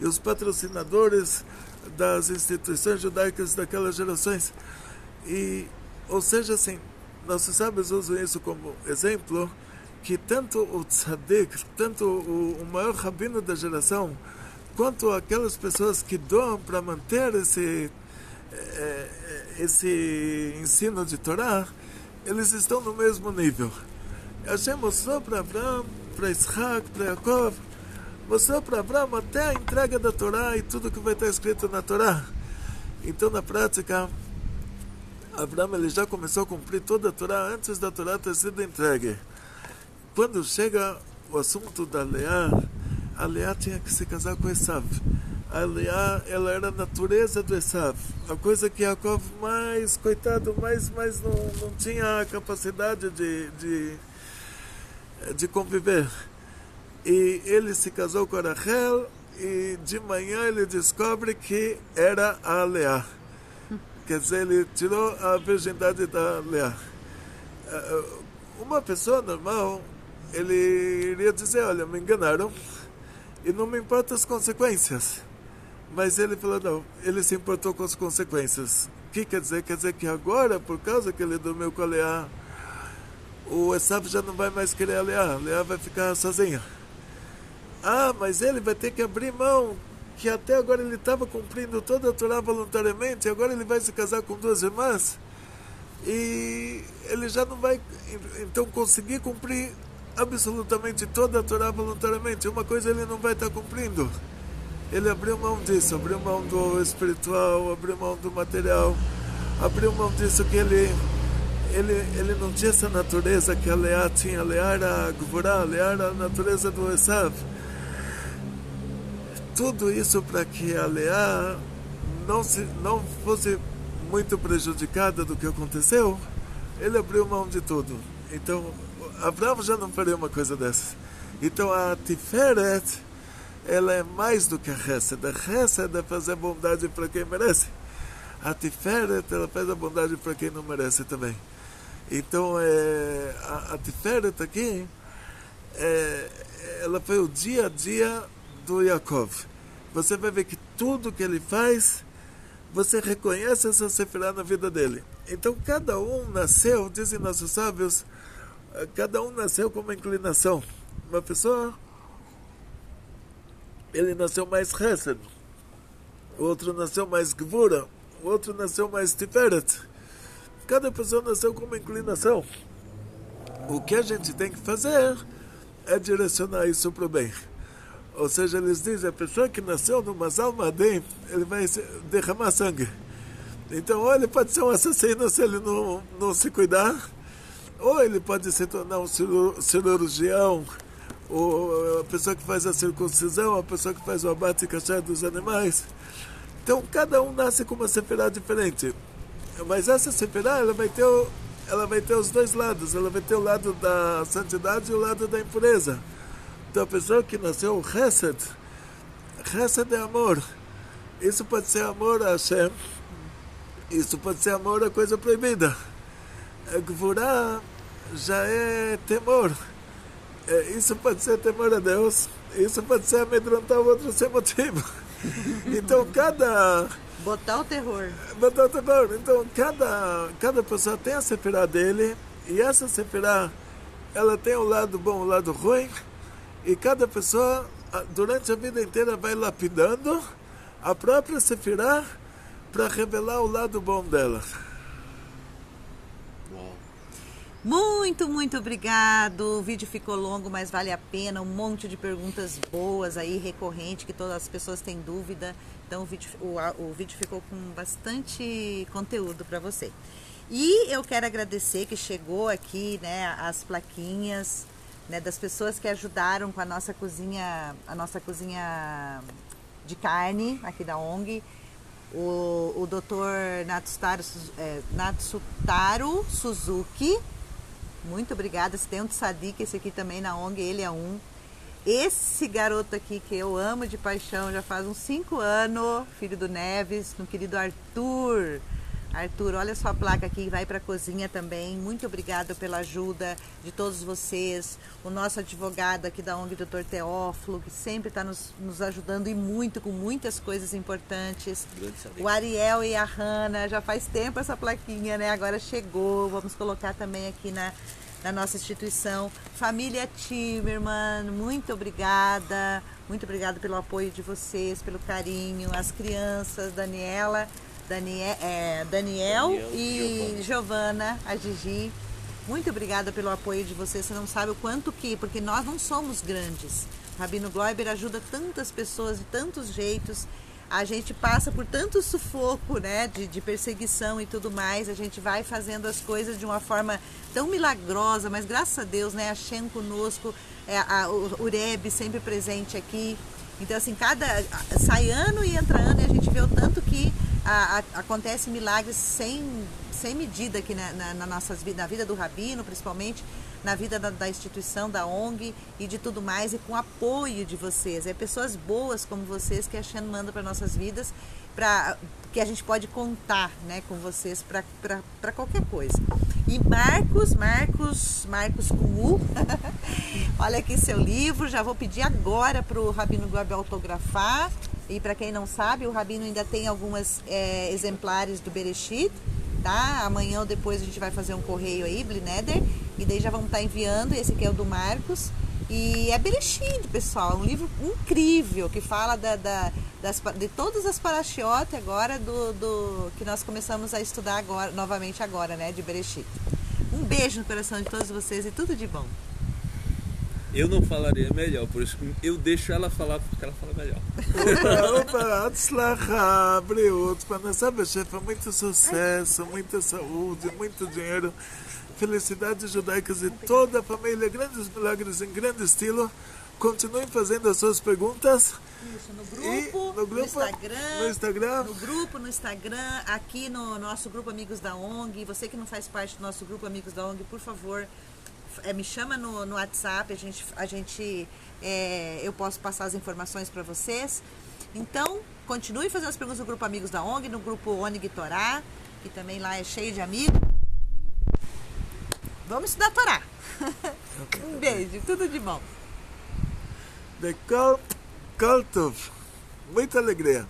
e os patrocinadores das instituições judaicas daquelas gerações. Ou seja, assim, nossos sábios usam isso como exemplo, que tanto o tzaddik, tanto o maior rabino da geração, quanto aquelas pessoas que doam para manter esse ensino de Torá, eles estão no mesmo nível. Hashem mostrou para Abraão, para Isaac, para Yaakov, mostrou para Abraão até a entrega da Torá e tudo que vai estar escrito na Torá. Então, na prática, Abraão, ele já começou a cumprir toda a Torá antes da Torá ter sido entregue. Quando chega o assunto da Leá, a Leá tinha que se casar com Esav. A Leá, ela era a natureza do Esav. A coisa que Yaakov mais, coitado, mais não tinha a capacidade de conviver. E ele se casou com a Rachel e de manhã ele descobre que era a Leá. Quer dizer, ele tirou a virgindade da Leá. Uma pessoa normal, ele iria dizer, olha, me enganaram, e não me importam as consequências. Mas ele falou, não, ele se importou com as consequências. O que quer dizer? Quer dizer que agora, por causa que ele dormiu com a Leá, o Esav já não vai mais querer a Leá vai ficar sozinha. Ah, mas ele vai ter que abrir mão, que até agora ele estava cumprindo toda a Torá voluntariamente, e agora ele vai se casar com 2 irmãs, e ele já não vai, então, conseguir cumprir absolutamente toda a Torá voluntariamente. Uma coisa ele não vai estar cumprindo. Ele abriu mão disso, abriu mão do espiritual, abriu mão do material, abriu mão disso que ele não tinha essa natureza que a Leá tinha. A Leá era a Gvurá, a Leá era a natureza do Esav. Tudo isso para que a Leá não fosse muito prejudicada do que aconteceu, ele abriu mão de tudo. Então, Abraão já não faria uma coisa dessas. Então, a Tiferet, ela é mais do que a Hesed. A Hesed é fazer bondade para quem merece. A Tiferet, ela faz a bondade para quem não merece também. Então, a Tiferet aqui, ela foi o dia a dia do Yaakov. Você vai ver que tudo que ele faz, você reconhece essa Sefirá na vida dele. Então, cada um nasceu, dizem nossos sábios, cada um nasceu com uma inclinação. Uma pessoa, ele nasceu mais Hesed, o outro nasceu mais Gvura, o outro nasceu mais Tiferet. Cada pessoa nasceu com uma inclinação. O que a gente tem que fazer é direcionar isso para o bem. Ou seja, eles dizem, a pessoa que nasceu no Mazal Madem, ele vai derramar sangue. Então, ou ele pode ser um assassino se ele não se cuidar, ou ele pode se tornar um cirurgião, ou a pessoa que faz a circuncisão, a pessoa que faz o abate e cachar dos animais. Então, cada um nasce com uma sefirá diferente. Mas essa sefirá, ela vai ter os dois lados. Ela vai ter o lado da santidade e o lado da impureza. Então, a pessoa que nasceu Hesed é amor. Isso pode ser amor a Hashem, isso pode ser amor a coisa proibida. Gvurá já é temor. Isso pode ser temor a Deus, isso pode ser amedrontar o outro sem motivo. Então, botar o terror. Então, cada pessoa tem a sefirá dele, e essa sefirá, ela tem o lado bom, o lado ruim, e cada pessoa, durante a vida inteira, vai lapidando a própria sefirá para revelar o lado bom dela. Muito, muito obrigado. O vídeo ficou longo, mas vale a pena. Um monte de perguntas boas aí, recorrente, que todas as pessoas têm dúvida. Então o vídeo ficou com bastante conteúdo para você. E eu quero agradecer que chegou aqui, né, as plaquinhas, né, das pessoas que ajudaram com a nossa cozinha de carne aqui da ONG. O Dr. Natsutaro Suzuki, muito obrigada. Se tem um tzadik, esse aqui também na ONG, ele é um. Esse garoto aqui que eu amo de paixão, já faz uns 5 anos, filho do Neves, no querido Arthur. Arthur, olha sua placa aqui, vai para a cozinha também. Muito obrigada pela ajuda de todos vocês. O nosso advogado aqui da ONG, Dr. Teófilo, que sempre está nos ajudando e muito, com muitas coisas importantes. O Ariel e a Hanna, já faz tempo essa plaquinha, né? Agora chegou, vamos colocar também aqui na nossa instituição. Família Timerman, muito obrigada. Muito obrigada pelo apoio de vocês, pelo carinho. As crianças, Daniel e Giovana, a Gigi, muito obrigada pelo apoio de vocês. Você não sabe o quanto porque nós não somos grandes. O Rabino Gloiber ajuda tantas pessoas de tantos jeitos. A gente passa por tanto sufoco, né, de perseguição e tudo mais. A gente vai fazendo as coisas de uma forma tão milagrosa, mas graças a Deus, né, a Shem conosco, o Ureb sempre presente aqui. Então, assim, sai ano e entra ano, e a gente vê o tanto que acontece milagres sem medida aqui na vida do Rabino, principalmente, na vida da instituição, da ONG e de tudo mais, e com o apoio de vocês. É pessoas boas como vocês que a Hashem manda para nossas vidas, que a gente pode contar, né, com vocês para qualquer coisa. E Marcos com U, olha aqui seu livro, já vou pedir agora para o Rabino Gorbe autografar. E para quem não sabe, o Rabino ainda tem algumas exemplares do Bereshit, tá? Amanhã ou depois a gente vai fazer um correio aí, Blineder, e daí já vamos estar enviando. Esse aqui é o do Marcos. E é Bereshit, pessoal, é um livro incrível que fala de todas as parashiot agora que nós começamos a estudar agora, novamente agora, né, de Bereshit. Um beijo no coração de todos vocês e tudo de bom. Eu não falaria melhor, por isso que eu deixo ela falar porque ela fala melhor. Opa, Atzlacha, Breut, Panasá Bechefa, muito sucesso, muita saúde, muito dinheiro, felicidades judaicas e toda a família, grandes milagres em grande estilo. Continuem fazendo as suas perguntas. Isso, no grupo, no Instagram, no Instagram, aqui no nosso grupo Amigos da ONG. Você que não faz parte do nosso grupo Amigos da ONG, por favor, me chama no WhatsApp, eu posso passar as informações para vocês. Então, continue fazendo as perguntas no grupo Amigos da ONG, no grupo ONG Torá, que também lá é cheio de amigos. Vamos estudar Torá. Um beijo, tudo de bom. De Kol Tov, muita alegria.